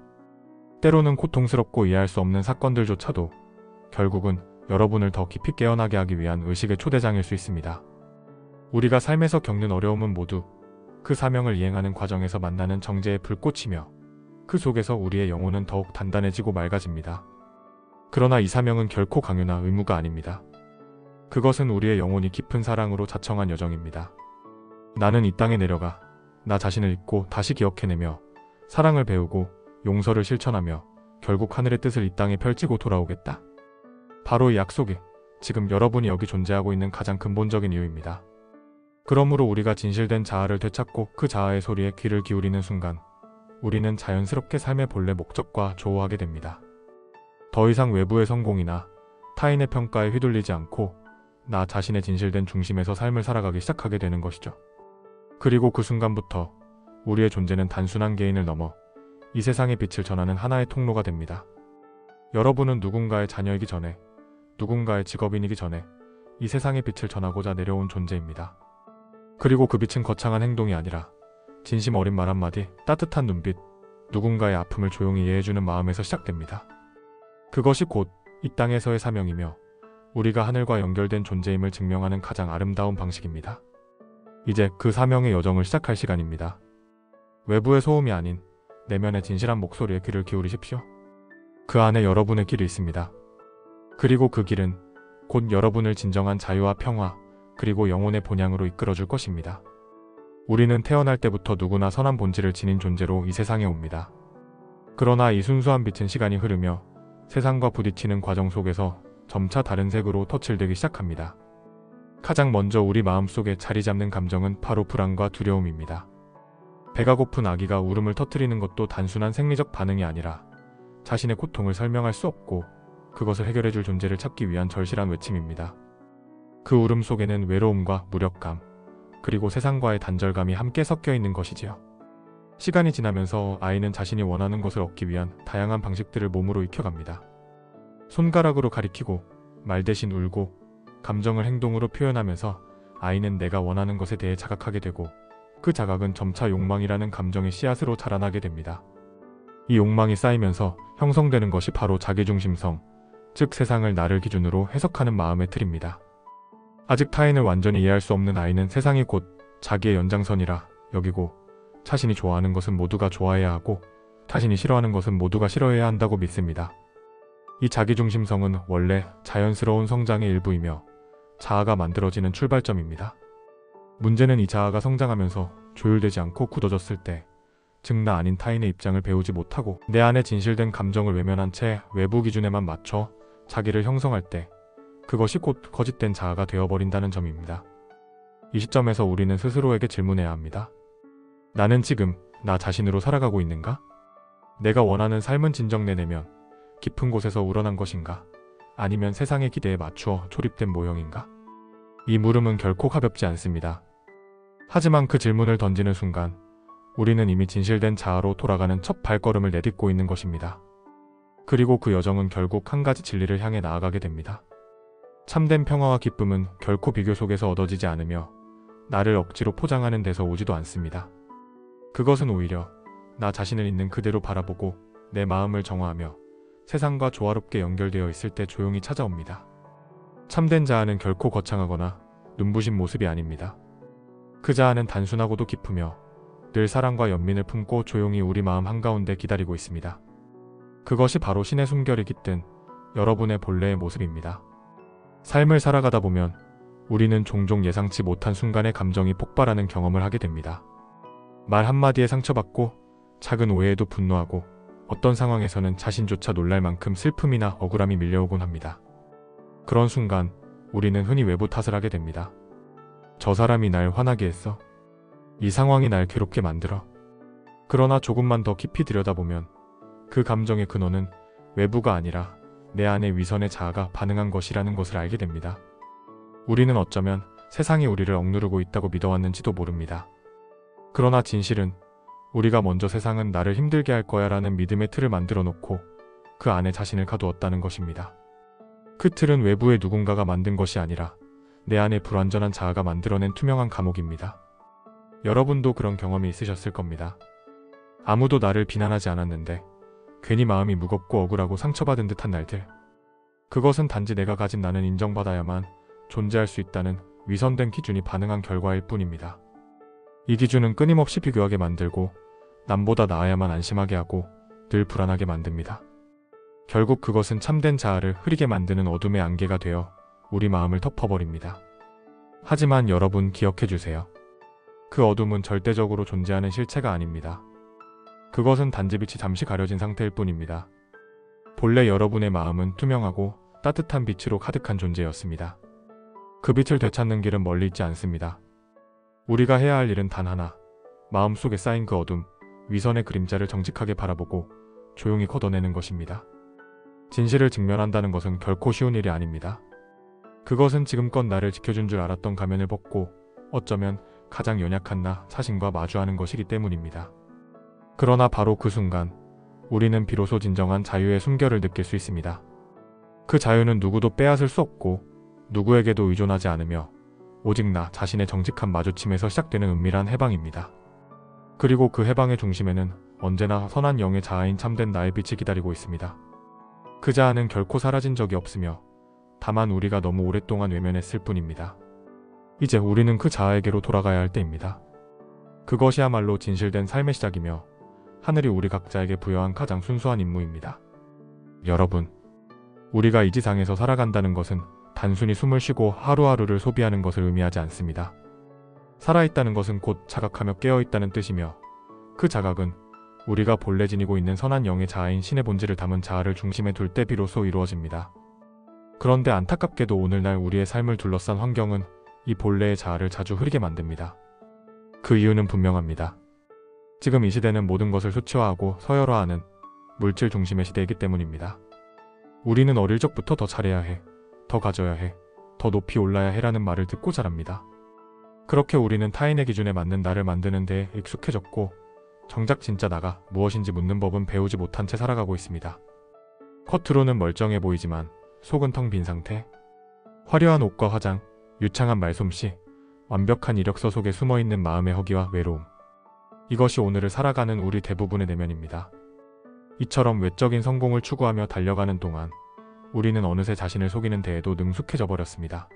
때로는 고통스럽고 이해할 수 없는 사건들조차도 결국은 여러분을 더 깊이 깨어나게 하기 위한 의식의 초대장일 수 있습니다. 우리가 삶에서 겪는 어려움은 모두 그 사명을 이행하는 과정에서 만나는 정제의 불꽃이며 그 속에서 우리의 영혼은 더욱 단단해지고 맑아집니다. 그러나 이 사명은 결코 강요나 의무가 아닙니다. 그것은 우리의 영혼이 깊은 사랑으로 자청한 여정입니다. 나는 이 땅에 내려가 나 자신을 잊고 다시 기억해내며 사랑을 배우고 용서를 실천하며 결국 하늘의 뜻을 이 땅에 펼치고 돌아오겠다. 바로 이 약속이 지금 여러분이 여기 존재하고 있는 가장 근본적인 이유입니다. 그러므로 우리가 진실된 자아를 되찾고 그 자아의 소리에 귀를 기울이는 순간 우리는 자연스럽게 삶의 본래 목적과 조우하게 됩니다. 더 이상 외부의 성공이나 타인의 평가에 휘둘리지 않고 나 자신의 진실된 중심에서 삶을 살아가기 시작하게 되는 것이죠. 그리고 그 순간부터 우리의 존재는 단순한 개인을 넘어 이 세상의 빛을 전하는 하나의 통로가 됩니다. 여러분은 누군가의 자녀이기 전에, 누군가의 직업인이기 전에 이 세상의 빛을 전하고자 내려온 존재입니다. 그리고 그 빛은 거창한 행동이 아니라 진심 어린 말 한마디, 따뜻한 눈빛, 누군가의 아픔을 조용히 이해해주는 마음에서 시작됩니다. 그것이 곧 이 땅에서의 사명이며 우리가 하늘과 연결된 존재임을 증명하는 가장 아름다운 방식입니다. 이제 그 사명의 여정을 시작할 시간입니다. 외부의 소음이 아닌 내면의 진실한 목소리에 귀를 기울이십시오. 그 안에 여러분의 길이 있습니다. 그리고 그 길은 곧 여러분을 진정한 자유와 평화, 그리고 영혼의 본향으로 이끌어줄 것입니다. 우리는 태어날 때부터 누구나 선한 본질을 지닌 존재로 이 세상에 옵니다. 그러나 이 순수한 빛은 시간이 흐르며 세상과 부딪히는 과정 속에서 점차 다른 색으로 터칠되기 시작합니다. 가장 먼저 우리 마음속에 자리 잡는 감정은 바로 불안과 두려움입니다. 배가 고픈 아기가 울음을 터뜨리는 것도 단순한 생리적 반응이 아니라 자신의 고통을 설명할 수 없고 그것을 해결해줄 존재를 찾기 위한 절실한 외침입니다. 그 울음 속에는 외로움과 무력감, 그리고 세상과의 단절감이 함께 섞여 있는 것이지요. 시간이 지나면서 아이는 자신이 원하는 것을 얻기 위한 다양한 방식들을 몸으로 익혀갑니다. 손가락으로 가리키고, 말 대신 울고, 감정을 행동으로 표현하면서 아이는 내가 원하는 것에 대해 자각하게 되고, 그 자각은 점차 욕망이라는 감정의 씨앗으로 자라나게 됩니다. 이 욕망이 쌓이면서 형성되는 것이 바로 자기중심성, 즉 세상을 나를 기준으로 해석하는 마음의 틀입니다. 아직 타인을 완전히 이해할 수 없는 아이는 세상이 곧 자기의 연장선이라 여기고, 자신이 좋아하는 것은 모두가 좋아해야 하고 자신이 싫어하는 것은 모두가 싫어해야 한다고 믿습니다. 이 자기중심성은 원래 자연스러운 성장의 일부이며 자아가 만들어지는 출발점입니다. 문제는 이 자아가 성장하면서 조율되지 않고 굳어졌을 때, 즉 나 아닌 타인의 입장을 배우지 못하고 내 안에 진실된 감정을 외면한 채 외부 기준에만 맞춰 자기를 형성할 때, 그것이 곧 거짓된 자아가 되어버린다는 점입니다. 이 시점에서 우리는 스스로에게 질문해야 합니다. 나는 지금 나 자신으로 살아가고 있는가? 내가 원하는 삶은 진정 내 내면 깊은 곳에서 우러난 것인가? 아니면 세상의 기대에 맞추어 조립된 모형인가? 이 물음은 결코 가볍지 않습니다. 하지만 그 질문을 던지는 순간 우리는 이미 진실된 자아로 돌아가는 첫 발걸음을 내딛고 있는 것입니다. 그리고 그 여정은 결국 한 가지 진리를 향해 나아가게 됩니다. 참된 평화와 기쁨은 결코 비교 속에서 얻어지지 않으며 나를 억지로 포장하는 데서 오지도 않습니다. 그것은 오히려 나 자신을 있는 그대로 바라보고 내 마음을 정화하며 세상과 조화롭게 연결되어 있을 때 조용히 찾아옵니다. 참된 자아는 결코 거창하거나 눈부신 모습이 아닙니다. 그 자아는 단순하고도 깊으며 늘 사랑과 연민을 품고 조용히 우리 마음 한가운데 기다리고 있습니다. 그것이 바로 신의 숨결이 깃든 여러분의 본래의 모습입니다. 삶을 살아가다 보면 우리는 종종 예상치 못한 순간에 감정이 폭발하는 경험을 하게 됩니다. 말 한마디에 상처받고 작은 오해에도 분노하고 어떤 상황에서는 자신조차 놀랄 만큼 슬픔이나 억울함이 밀려오곤 합니다. 그런 순간 우리는 흔히 외부 탓을 하게 됩니다. 저 사람이 날 화나게 했어. 이 상황이 날 괴롭게 만들어. 그러나 조금만 더 깊이 들여다보면 그 감정의 근원은 외부가 아니라 내 안의 위선의 자아가 반응한 것이라는 것을 알게 됩니다. 우리는 어쩌면 세상이 우리를 억누르고 있다고 믿어왔는지도 모릅니다. 그러나 진실은 우리가 먼저 세상은 나를 힘들게 할 거야 라는 믿음의 틀을 만들어 놓고 그 안에 자신을 가두었다는 것입니다. 그 틀은 외부의 누군가가 만든 것이 아니라 내 안의 불완전한 자아가 만들어낸 투명한 감옥입니다. 여러분도 그런 경험이 있으셨을 겁니다. 아무도 나를 비난하지 않았는데 괜히 마음이 무겁고 억울하고 상처받은 듯한 날들. 그것은 단지 내가 가진 나는 인정받아야만 존재할 수 있다는 위선된 기준이 반응한 결과일 뿐입니다. 이 기준은 끊임없이 비교하게 만들고 남보다 나아야만 안심하게 하고 늘 불안하게 만듭니다. 결국 그것은 참된 자아를 흐리게 만드는 어둠의 안개가 되어 우리 마음을 덮어버립니다. 하지만 여러분 기억해주세요. 그 어둠은 절대적으로 존재하는 실체가 아닙니다. 그것은 단지 빛이 잠시 가려진 상태일 뿐입니다. 본래 여러분의 마음은 투명하고 따뜻한 빛으로 가득한 존재였습니다. 그 빛을 되찾는 길은 멀리 있지 않습니다. 우리가 해야 할 일은 단 하나, 마음속에 쌓인 그 어둠, 위선의 그림자를 정직하게 바라보고 조용히 걷어내는 것입니다. 진실을 직면한다는 것은 결코 쉬운 일이 아닙니다. 그것은 지금껏 나를 지켜준 줄 알았던 가면을 벗고 어쩌면 가장 연약한 나 자신과 마주하는 것이기 때문입니다. 그러나 바로 그 순간 우리는 비로소 진정한 자유의 숨결을 느낄 수 있습니다. 그 자유는 누구도 빼앗을 수 없고 누구에게도 의존하지 않으며 오직 나 자신의 정직한 마주침에서 시작되는 은밀한 해방입니다. 그리고 그 해방의 중심에는 언제나 선한 영의 자아인 참된 나의 빛이 기다리고 있습니다. 그 자아는 결코 사라진 적이 없으며 다만 우리가 너무 오랫동안 외면했을 뿐입니다. 이제 우리는 그 자아에게로 돌아가야 할 때입니다. 그것이야말로 진실된 삶의 시작이며 하늘이 우리 각자에게 부여한 가장 순수한 임무입니다. 여러분, 우리가 이 지상에서 살아간다는 것은 단순히 숨을 쉬고 하루하루를 소비하는 것을 의미하지 않습니다. 살아있다는 것은 곧 자각하며 깨어있다는 뜻이며, 그 자각은 우리가 본래 지니고 있는 선한 영의 자아인 신의 본질을 담은 자아를 중심에 둘 때 비로소 이루어집니다. 그런데 안타깝게도 오늘날 우리의 삶을 둘러싼 환경은 이 본래의 자아를 자주 흐리게 만듭니다. 그 이유는 분명합니다. 지금 이 시대는 모든 것을 수치화하고 서열화하는 물질 중심의 시대이기 때문입니다. 우리는 어릴 적부터 더 잘해야 해, 더 가져야 해, 더 높이 올라야 해라는 말을 듣고 자랍니다. 그렇게 우리는 타인의 기준에 맞는 나를 만드는 데에 익숙해졌고, 정작 진짜 나가 무엇인지 묻는 법은 배우지 못한 채 살아가고 있습니다. 겉으로는 멀쩡해 보이지만 속은 텅 빈 상태. 화려한 옷과 화장, 유창한 말솜씨, 완벽한 이력서 속에 숨어있는 마음의 허기와 외로움. 이것이 오늘을 살아가는 우리 대부분의 내면입니다. 이처럼 외적인 성공을 추구하며 달려가는 동안 우리는 어느새 자신을 속이는 데에도 능숙해져 버렸습니다.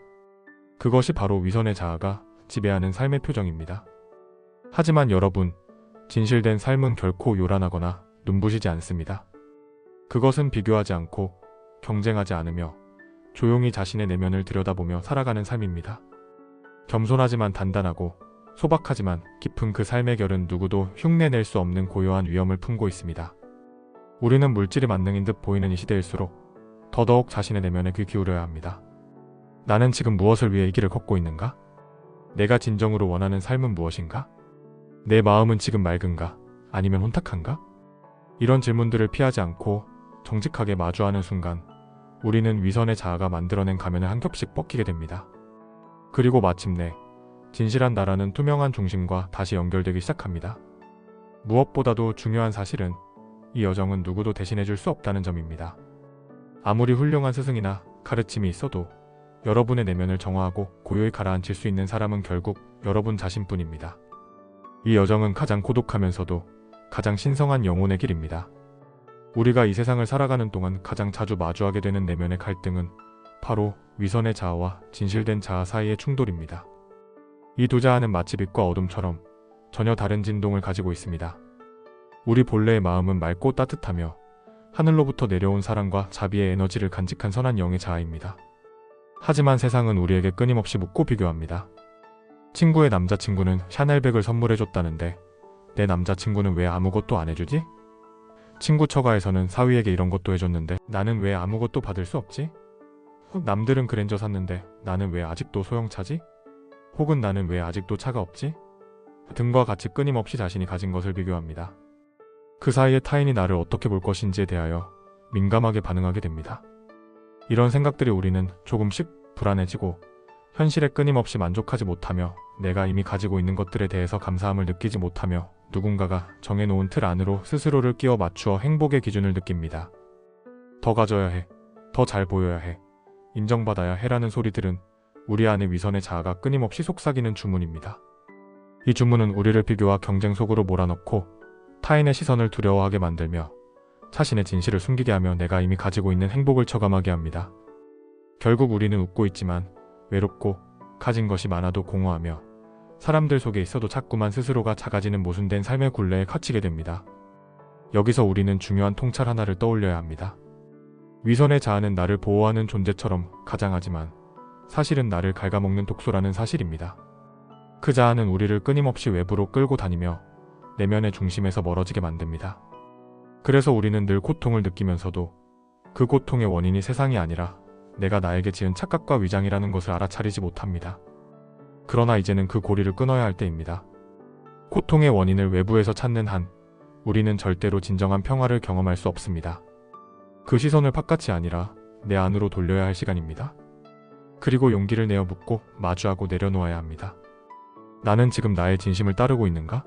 그것이 바로 위선의 자아가 지배하는 삶의 표정입니다. 하지만 여러분, 진실된 삶은 결코 요란하거나 눈부시지 않습니다. 그것은 비교하지 않고 경쟁하지 않으며 조용히 자신의 내면을 들여다보며 살아가는 삶입니다. 겸손하지만 단단하고 소박하지만 깊은 그 삶의 결은 누구도 흉내낼 수 없는 고요한 위엄을 품고 있습니다. 우리는 물질이 만능인 듯 보이는 이 시대일수록 더더욱 자신의 내면에 귀 기울여야 합니다. 나는 지금 무엇을 위해 이 길을 걷고 있는가? 내가 진정으로 원하는 삶은 무엇인가? 내 마음은 지금 맑은가? 아니면 혼탁한가? 이런 질문들을 피하지 않고 정직하게 마주하는 순간 우리는 위선의 자아가 만들어낸 가면을 한 겹씩 벗기게 됩니다. 그리고 마침내 진실한 나라는 투명한 중심과 다시 연결되기 시작합니다. 무엇보다도 중요한 사실은 이 여정은 누구도 대신해줄 수 없다는 점입니다. 아무리 훌륭한 스승이나 가르침이 있어도 여러분의 내면을 정화하고 고요히 가라앉힐 수 있는 사람은 결국 여러분 자신뿐입니다. 이 여정은 가장 고독하면서도 가장 신성한 영혼의 길입니다. 우리가 이 세상을 살아가는 동안 가장 자주 마주하게 되는 내면의 갈등은 바로 위선의 자아와 진실된 자아 사이의 충돌입니다. 이 두 자아는 마치 빛과 어둠처럼 전혀 다른 진동을 가지고 있습니다. 우리 본래의 마음은 맑고 따뜻하며 하늘로부터 내려온 사랑과 자비의 에너지를 간직한 선한 영의 자아입니다. 하지만 세상은 우리에게 끊임없이 묻고 비교합니다. 친구의 남자친구는 샤넬백을 선물해줬다는데 내 남자친구는 왜 아무것도 안 해주지? 친구 처가에서는 사위에게 이런 것도 해줬는데 나는 왜 아무것도 받을 수 없지? 남들은 그랜저 샀는데 나는 왜 아직도 소형차지? 혹은 나는 왜 아직도 차가 없지? 등과 같이 끊임없이 자신이 가진 것을 비교합니다. 그 사이에 타인이 나를 어떻게 볼 것인지에 대하여 민감하게 반응하게 됩니다. 이런 생각들이 우리는 조금씩 불안해지고 현실에 끊임없이 만족하지 못하며 내가 이미 가지고 있는 것들에 대해서 감사함을 느끼지 못하며 누군가가 정해놓은 틀 안으로 스스로를 끼워 맞추어 행복의 기준을 느낍니다. 더 가져야 해, 더 잘 보여야 해, 인정받아야 해라는 소리들은 우리 안의 위선의 자아가 끊임없이 속삭이는 주문입니다. 이 주문은 우리를 비교와 경쟁 속으로 몰아넣고 타인의 시선을 두려워하게 만들며 자신의 진실을 숨기게 하며 내가 이미 가지고 있는 행복을 체감하게 합니다. 결국 우리는 웃고 있지만 외롭고 가진 것이 많아도 공허하며 사람들 속에 있어도 자꾸만 스스로가 작아지는 모순된 삶의 굴레에 갇히게 됩니다. 여기서 우리는 중요한 통찰 하나를 떠올려야 합니다. 위선의 자아는 나를 보호하는 존재처럼 가장하지만 사실은 나를 갉아먹는 독소라는 사실입니다. 그 자아는 우리를 끊임없이 외부로 끌고 다니며 내면의 중심에서 멀어지게 만듭니다. 그래서 우리는 늘 고통을 느끼면서도 그 고통의 원인이 세상이 아니라 내가 나에게 지은 착각과 위장이라는 것을 알아차리지 못합니다. 그러나 이제는 그 고리를 끊어야 할 때입니다. 고통의 원인을 외부에서 찾는 한 우리는 절대로 진정한 평화를 경험할 수 없습니다. 그 시선을 바깥이 아니라 내 안으로 돌려야 할 시간입니다. 그리고 용기를 내어 묻고 마주하고 내려놓아야 합니다. 나는 지금 나의 진심을 따르고 있는가?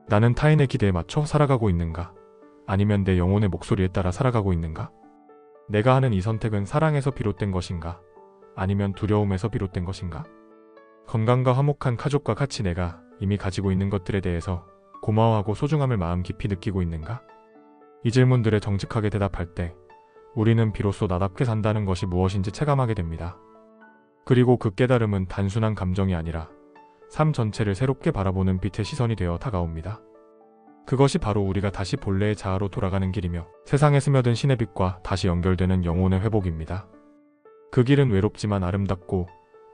나는 타인의 기대에 맞춰 살아가고 있는가? 아니면 내 영혼의 목소리에 따라 살아가고 있는가? 내가 하는 이 선택은 사랑에서 비롯된 것인가? 아니면 두려움에서 비롯된 것인가? 건강과 화목한 가족과 같이 내가 이미 가지고 있는 것들에 대해서 고마워하고 소중함을 마음 깊이 느끼고 있는가? 이 질문들에 정직하게 대답할 때 우리는 비로소 나답게 산다는 것이 무엇인지 체감하게 됩니다. 그리고 그 깨달음은 단순한 감정이 아니라 삶 전체를 새롭게 바라보는 빛의 시선이 되어 다가옵니다. 그것이 바로 우리가 다시 본래의 자아로 돌아가는 길이며 세상에 스며든 신의 빛과 다시 연결되는 영혼의 회복입니다. 그 길은 외롭지만 아름답고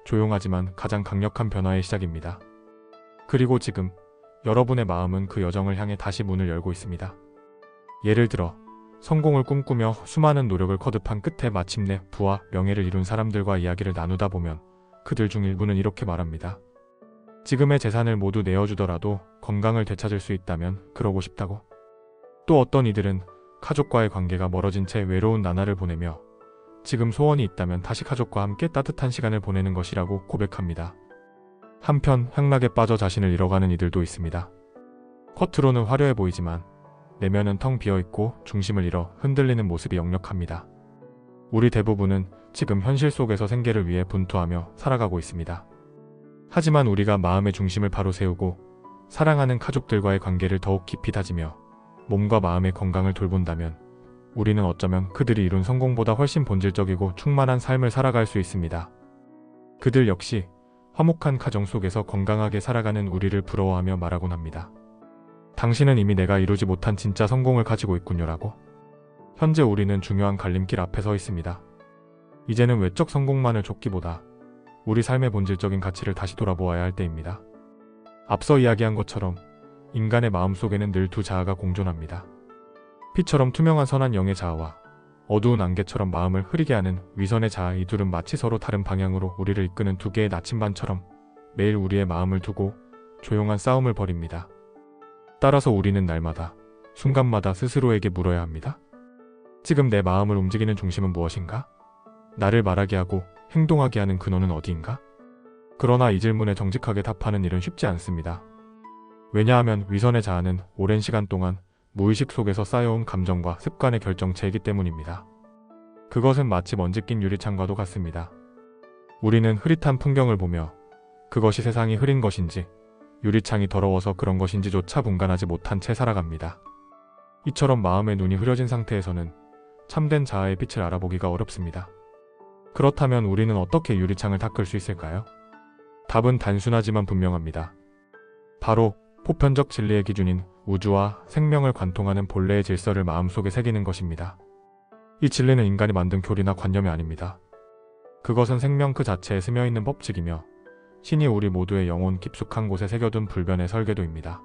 조용하지만 가장 강력한 변화의 시작입니다. 그리고 지금 여러분의 마음은 그 여정을 향해 다시 문을 열고 있습니다. 예를 들어 성공을 꿈꾸며 수많은 노력을 거듭한 끝에 마침내 부와 명예를 이룬 사람들과 이야기를 나누다 보면 그들 중 일부는 이렇게 말합니다. 지금의 재산을 모두 내어주더라도 건강을 되찾을 수 있다면 그러고 싶다고. 또 어떤 이들은 가족과의 관계가 멀어진 채 외로운 나날을 보내며 지금 소원이 있다면 다시 가족과 함께 따뜻한 시간을 보내는 것이라고 고백합니다. 한편 향락에 빠져 자신을 잃어가는 이들도 있습니다. 겉으로는 화려해 보이지만 내면은 텅 비어있고 중심을 잃어 흔들리는 모습이 역력합니다. 우리 대부분은 지금 현실 속에서 생계를 위해 분투하며 살아가고 있습니다. 하지만 우리가 마음의 중심을 바로 세우고 사랑하는 가족들과의 관계를 더욱 깊이 다지며 몸과 마음의 건강을 돌본다면 우리는 어쩌면 그들이 이룬 성공보다 훨씬 본질적이고 충만한 삶을 살아갈 수 있습니다. 그들 역시 화목한 가정 속에서 건강하게 살아가는 우리를 부러워하며 말하곤 합니다. 당신은 이미 내가 이루지 못한 진짜 성공을 가지고 있군요라고. 현재 우리는 중요한 갈림길 앞에 서 있습니다. 이제는 외적 성공만을 쫓기보다 우리 삶의 본질적인 가치를 다시 돌아보아야 할 때입니다. 앞서 이야기한 것처럼 인간의 마음속에는 늘 두 자아가 공존합니다. 피처럼 투명한 선한 영의 자아와 어두운 안개처럼 마음을 흐리게 하는 위선의 자아, 이 둘은 마치 서로 다른 방향으로 우리를 이끄는 두 개의 나침반처럼 매일 우리의 마음을 두고 조용한 싸움을 벌입니다. 따라서 우리는 날마다, 순간마다 스스로에게 물어야 합니다. 지금 내 마음을 움직이는 중심은 무엇인가? 나를 말하게 하고 행동하게 하는 근원은 어디인가? 그러나 이 질문에 정직하게 답하는 일은 쉽지 않습니다. 왜냐하면 위선의 자아는 오랜 시간 동안 무의식 속에서 쌓여온 감정과 습관의 결정체이기 때문입니다. 그것은 마치 먼지 낀 유리창과도 같습니다. 우리는 흐릿한 풍경을 보며 그것이 세상이 흐린 것인지 유리창이 더러워서 그런 것인지조차 분간하지 못한 채 살아갑니다. 이처럼 마음의 눈이 흐려진 상태에서는 참된 자아의 빛을 알아보기가 어렵습니다. 그렇다면 우리는 어떻게 유리창을 닦을 수 있을까요? 답은 단순하지만 분명합니다. 바로 보편적 진리의 기준인 우주와 생명을 관통하는 본래의 질서를 마음속에 새기는 것입니다. 이 진리는 인간이 만든 교리나 관념이 아닙니다. 그것은 생명 그 자체에 스며있는 법칙이며 신이 우리 모두의 영혼 깊숙한 곳에 새겨둔 불변의 설계도입니다.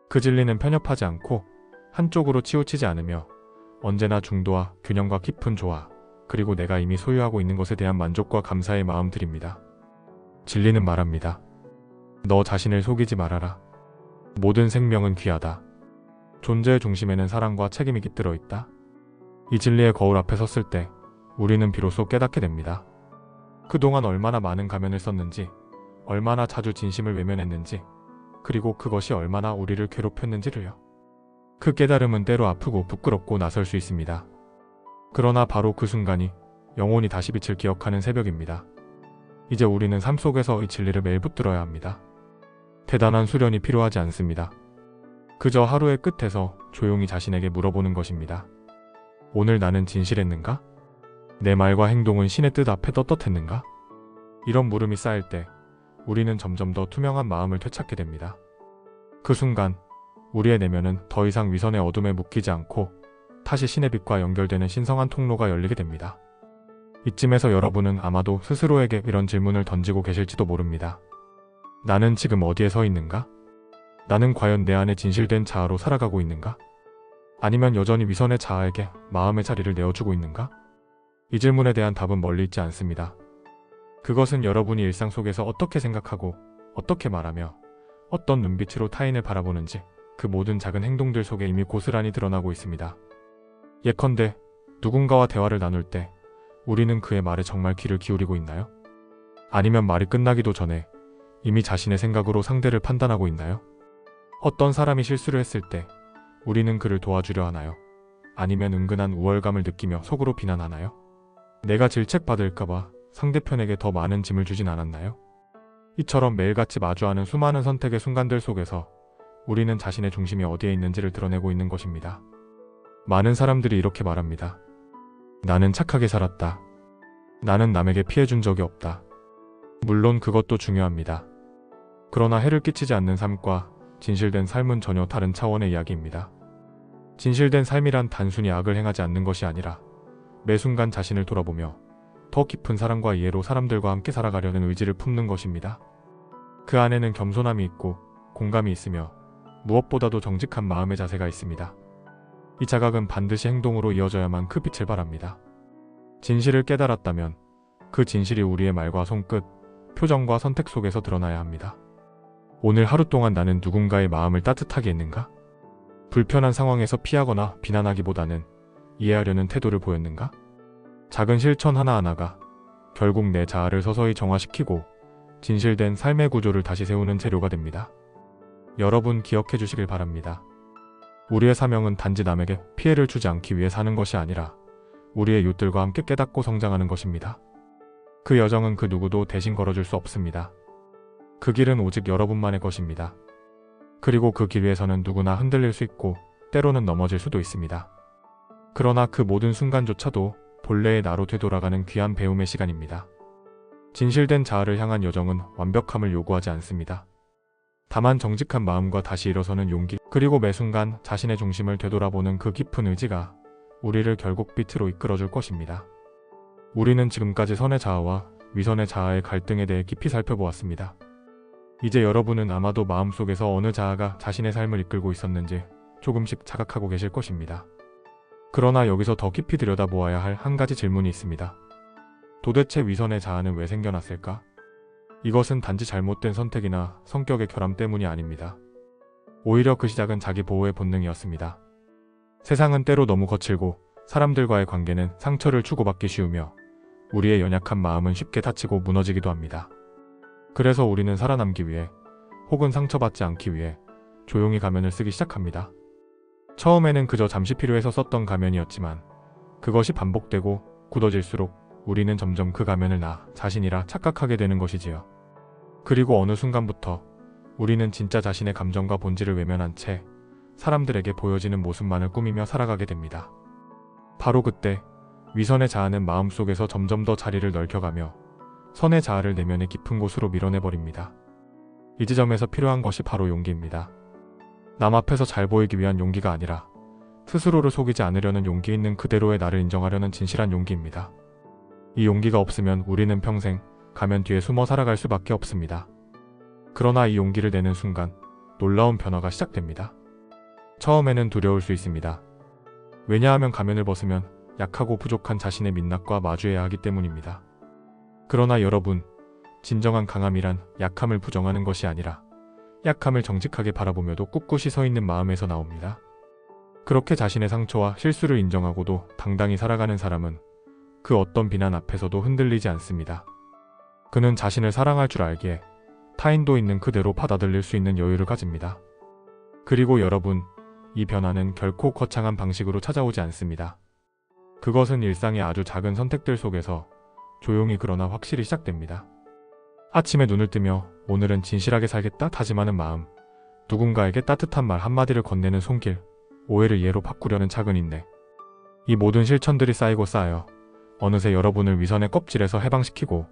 그 진리는 편협하지 않고 한쪽으로 치우치지 않으며 언제나 중도와 균형과 깊은 조화, 그리고 내가 이미 소유하고 있는 것에 대한 만족과 감사의 마음들입니다. 진리는 말합니다. 너 자신을 속이지 말아라. 모든 생명은 귀하다. 존재의 중심에는 사랑과 책임이 깃들어 있다. 이 진리의 거울 앞에 섰을 때 우리는 비로소 깨닫게 됩니다. 그동안 얼마나 많은 가면을 썼는지, 얼마나 자주 진심을 외면했는지, 그리고 그것이 얼마나 우리를 괴롭혔는지를요. 그 깨달음은 때로 아프고 부끄럽고 낯설 수 있습니다. 그러나 바로 그 순간이 영혼이 다시 빛을 기억하는 새벽입니다. 이제 우리는 삶 속에서 이 진리를 매일 붙들어야 합니다. 대단한 수련이 필요하지 않습니다. 그저 하루의 끝에서 조용히 자신에게 물어보는 것입니다. 오늘 나는 진실했는가? 내 말과 행동은 신의 뜻 앞에 떳떳했는가? 이런 물음이 쌓일 때 우리는 점점 더 투명한 마음을 되찾게 됩니다. 그 순간 우리의 내면은 더 이상 위선의 어둠에 묶이지 않고 다시 신의 빛과 연결되는 신성한 통로가 열리게 됩니다. 이쯤에서 여러분은 아마도 스스로에게 이런 질문을 던지고 계실지도 모릅니다. 나는 지금 어디에 서 있는가? 나는 과연 내 안에 진실된 자아로 살아가고 있는가? 아니면 여전히 위선의 자아에게 마음의 자리를 내어주고 있는가? 이 질문에 대한 답은 멀리 있지 않습니다. 그것은 여러분이 일상 속에서 어떻게 생각하고 어떻게 말하며 어떤 눈빛으로 타인을 바라보는지 그 모든 작은 행동들 속에 이미 고스란히 드러나고 있습니다. 예컨대 누군가와 대화를 나눌 때 우리는 그의 말에 정말 귀를 기울이고 있나요? 아니면 말이 끝나기도 전에 이미 자신의 생각으로 상대를 판단하고 있나요? 어떤 사람이 실수를 했을 때 우리는 그를 도와주려 하나요? 아니면 은근한 우월감을 느끼며 속으로 비난하나요? 내가 질책받을까봐 상대편에게 더 많은 짐을 주진 않았나요? 이처럼 매일같이 마주하는 수많은 선택의 순간들 속에서 우리는 자신의 중심이 어디에 있는지를 드러내고 있는 것입니다. 많은 사람들이 이렇게 말합니다. 나는 착하게 살았다. 나는 남에게 피해준 적이 없다. 물론 그것도 중요합니다. 그러나 해를 끼치지 않는 삶과 진실된 삶은 전혀 다른 차원의 이야기입니다. 진실된 삶이란 단순히 악을 행하지 않는 것이 아니라 매 순간 자신을 돌아보며 더 깊은 사랑과 이해로 사람들과 함께 살아가려는 의지를 품는 것입니다. 그 안에는 겸손함이 있고 공감이 있으며 무엇보다도 정직한 마음의 자세가 있습니다. 이 자각은 반드시 행동으로 이어져야만 그 빛을 발합니다. 진실을 깨달았다면 그 진실이 우리의 말과 손끝, 표정과 선택 속에서 드러나야 합니다. 오늘 하루 동안 나는 누군가의 마음을 따뜻하게 했는가? 불편한 상황에서 피하거나 비난하기보다는 이해하려는 태도를 보였는가? 작은 실천 하나하나가 결국 내 자아를 서서히 정화시키고 진실된 삶의 구조를 다시 세우는 재료가 됩니다. 여러분 기억해 주시길 바랍니다. 우리의 사명은 단지 남에게 피해를 주지 않기 위해 사는 것이 아니라 우리의 이웃들과 함께 깨닫고 성장하는 것입니다. 그 여정은 그 누구도 대신 걸어줄 수 없습니다. 그 길은 오직 여러분만의 것입니다. 그리고 그 길 위에서는 누구나 흔들릴 수 있고 때로는 넘어질 수도 있습니다. 그러나 그 모든 순간조차도 본래의 나로 되돌아가는 귀한 배움의 시간입니다. 진실된 자아를 향한 여정은 완벽함을 요구하지 않습니다. 다만 정직한 마음과 다시 일어서는 용기, 그리고 매 순간 자신의 중심을 되돌아보는 그 깊은 의지가 우리를 결국 빛으로 이끌어줄 것입니다. 우리는 지금까지 선의 자아와 위선의 자아의 갈등에 대해 깊이 살펴보았습니다. 이제 여러분은 아마도 마음속에서 어느 자아가 자신의 삶을 이끌고 있었는지 조금씩 자각하고 계실 것입니다. 그러나 여기서 더 깊이 들여다보아야 할 한 가지 질문이 있습니다. 도대체 위선의 자아는 왜 생겨났을까? 이것은 단지 잘못된 선택이나 성격의 결함 때문이 아닙니다. 오히려 그 시작은 자기 보호의 본능이었습니다. 세상은 때로 너무 거칠고 사람들과의 관계는 상처를 주고받기 쉬우며 우리의 연약한 마음은 쉽게 다치고 무너지기도 합니다. 그래서 우리는 살아남기 위해 혹은 상처받지 않기 위해 조용히 가면을 쓰기 시작합니다. 처음에는 그저 잠시 필요해서 썼던 가면이었지만 그것이 반복되고 굳어질수록 우리는 점점 그 가면을 나 자신이라 착각하게 되는 것이지요. 그리고 어느 순간부터 우리는 진짜 자신의 감정과 본질을 외면한 채 사람들에게 보여지는 모습만을 꾸미며 살아가게 됩니다. 바로 그때 위선의 자아는 마음속에서 점점 더 자리를 넓혀가며 선의 자아를 내면의 깊은 곳으로 밀어내버립니다. 이 지점에서 필요한 것이 바로 용기입니다. 남 앞에서 잘 보이기 위한 용기가 아니라 스스로를 속이지 않으려는 용기 있는 그대로의 나를 인정하려는 진실한 용기입니다. 이 용기가 없으면 우리는 평생 가면 뒤에 숨어 살아갈 수밖에 없습니다. 그러나 이 용기를 내는 순간 놀라운 변화가 시작됩니다. 처음에는 두려울 수 있습니다. 왜냐하면 가면을 벗으면 약하고 부족한 자신의 민낯과 마주해야 하기 때문입니다. 그러나 여러분, 진정한 강함이란 약함을 부정하는 것이 아니라 약함을 정직하게 바라보며도 꿋꿋이 서 있는 마음에서 나옵니다. 그렇게 자신의 상처와 실수를 인정하고도 당당히 살아가는 사람은 그 어떤 비난 앞에서도 흔들리지 않습니다. 그는 자신을 사랑할 줄 알기에 타인도 있는 그대로 받아들일 수 있는 여유를 가집니다. 그리고 여러분, 이 변화는 결코 거창한 방식으로 찾아오지 않습니다. 그것은 일상의 아주 작은 선택들 속에서 조용히 그러나 확실히 시작됩니다. 아침에 눈을 뜨며 오늘은 진실하게 살겠다 다짐하는 마음, 누군가에게 따뜻한 말 한마디를 건네는 손길, 오해를 이해로 바꾸려는 작은 인내. 이 모든 실천들이 쌓이고 쌓여 어느새 여러분을 위선의 껍질에서 해방시키고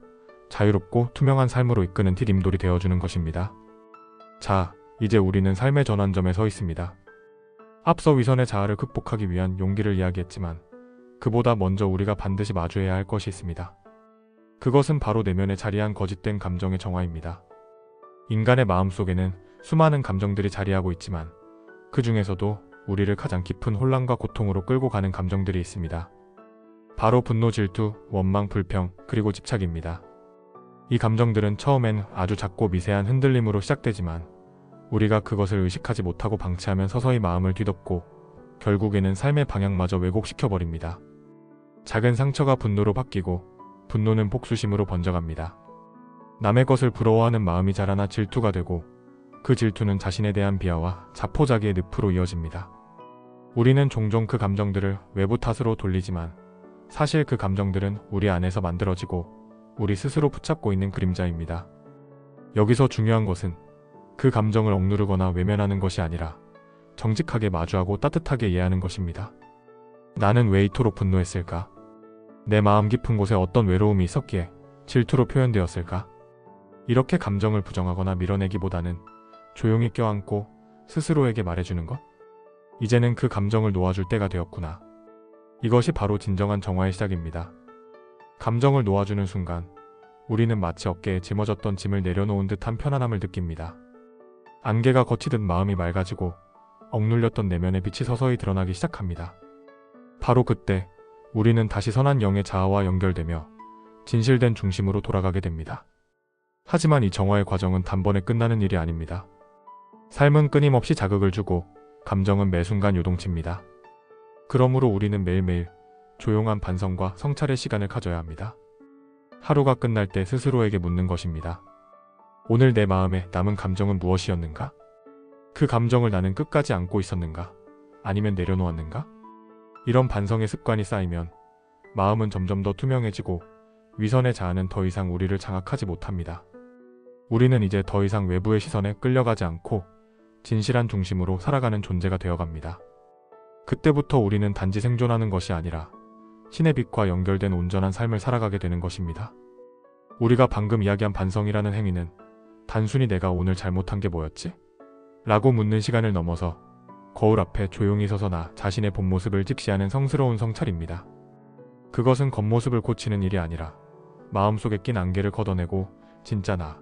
자유롭고 투명한 삶으로 이끄는 디딤돌이 되어주는 것입니다. 자, 이제 우리는 삶의 전환점에 서 있습니다. 앞서 위선의 자아를 극복하기 위한 용기를 이야기했지만 그보다 먼저 우리가 반드시 마주해야 할 것이 있습니다. 그것은 바로 내면에 자리한 거짓된 감정의 정화입니다. 인간의 마음속에는 수많은 감정들이 자리하고 있지만 그 중에서도 우리를 가장 깊은 혼란과 고통으로 끌고 가는 감정들이 있습니다. 바로 분노, 질투, 원망, 불평, 그리고 집착입니다. 이 감정들은 처음엔 아주 작고 미세한 흔들림으로 시작되지만 우리가 그것을 의식하지 못하고 방치하면 서서히 마음을 뒤덮고 결국에는 삶의 방향마저 왜곡시켜버립니다. 작은 상처가 분노로 바뀌고 분노는 복수심으로 번져갑니다. 남의 것을 부러워하는 마음이 자라나 질투가 되고 그 질투는 자신에 대한 비하와 자포자기의 늪으로 이어집니다. 우리는 종종 그 감정들을 외부 탓으로 돌리지만 사실 그 감정들은 우리 안에서 만들어지고 우리 스스로 붙잡고 있는 그림자입니다. 여기서 중요한 것은 그 감정을 억누르거나 외면하는 것이 아니라 정직하게 마주하고 따뜻하게 이해하는 것입니다. 나는 왜 이토록 분노했을까? 내 마음 깊은 곳에 어떤 외로움이 있었기에 질투로 표현되었을까? 이렇게 감정을 부정하거나 밀어내기보다는 조용히 껴안고 스스로에게 말해주는 것? 이제는 그 감정을 놓아줄 때가 되었구나. 이것이 바로 진정한 정화의 시작입니다. 감정을 놓아주는 순간 우리는 마치 어깨에 짊어졌던 짐을 내려놓은 듯한 편안함을 느낍니다. 안개가 걷히듯 마음이 맑아지고 억눌렸던 내면의 빛이 서서히 드러나기 시작합니다. 바로 그때 우리는 다시 선한 영의 자아와 연결되며 진실된 중심으로 돌아가게 됩니다. 하지만 이 정화의 과정은 단번에 끝나는 일이 아닙니다. 삶은 끊임없이 자극을 주고 감정은 매 순간 요동칩니다. 그러므로 우리는 매일매일 조용한 반성과 성찰의 시간을 가져야 합니다. 하루가 끝날 때 스스로에게 묻는 것입니다. 오늘 내 마음에 남은 감정은 무엇이었는가? 그 감정을 나는 끝까지 안고 있었는가? 아니면 내려놓았는가? 이런 반성의 습관이 쌓이면 마음은 점점 더 투명해지고 위선의 자아는 더 이상 우리를 장악하지 못합니다. 우리는 이제 더 이상 외부의 시선에 끌려가지 않고 진실한 중심으로 살아가는 존재가 되어갑니다. 그때부터 우리는 단지 생존하는 것이 아니라 신의 빛과 연결된 온전한 삶을 살아가게 되는 것입니다. 우리가 방금 이야기한 반성이라는 행위는 단순히 내가 오늘 잘못한 게 뭐였지? 라고 묻는 시간을 넘어서 거울 앞에 조용히 서서 나 자신의 본 모습을 직시하는 성스러운 성찰입니다. 그것은 겉모습을 고치는 일이 아니라 마음속에 낀 안개를 걷어내고 진짜 나,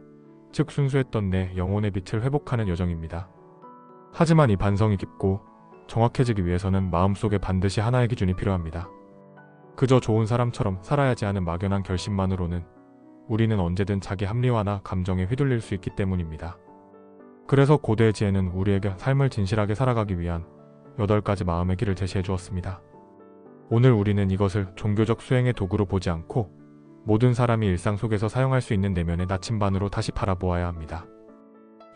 즉 순수했던 내 영혼의 빛을 회복하는 여정입니다. 하지만 이 반성이 깊고 정확해지기 위해서는 마음속에 반드시 하나의 기준이 필요합니다. 그저 좋은 사람처럼 살아야지 하는 막연한 결심만으로는 우리는 언제든 자기 합리화나 감정에 휘둘릴 수 있기 때문입니다. 그래서 고대의 지혜는 우리에게 삶을 진실하게 살아가기 위한 8가지 마음의 길을 제시해 주었습니다. 오늘 우리는 이것을 종교적 수행의 도구로 보지 않고 모든 사람이 일상 속에서 사용할 수 있는 내면의 나침반으로 다시 바라보아야 합니다.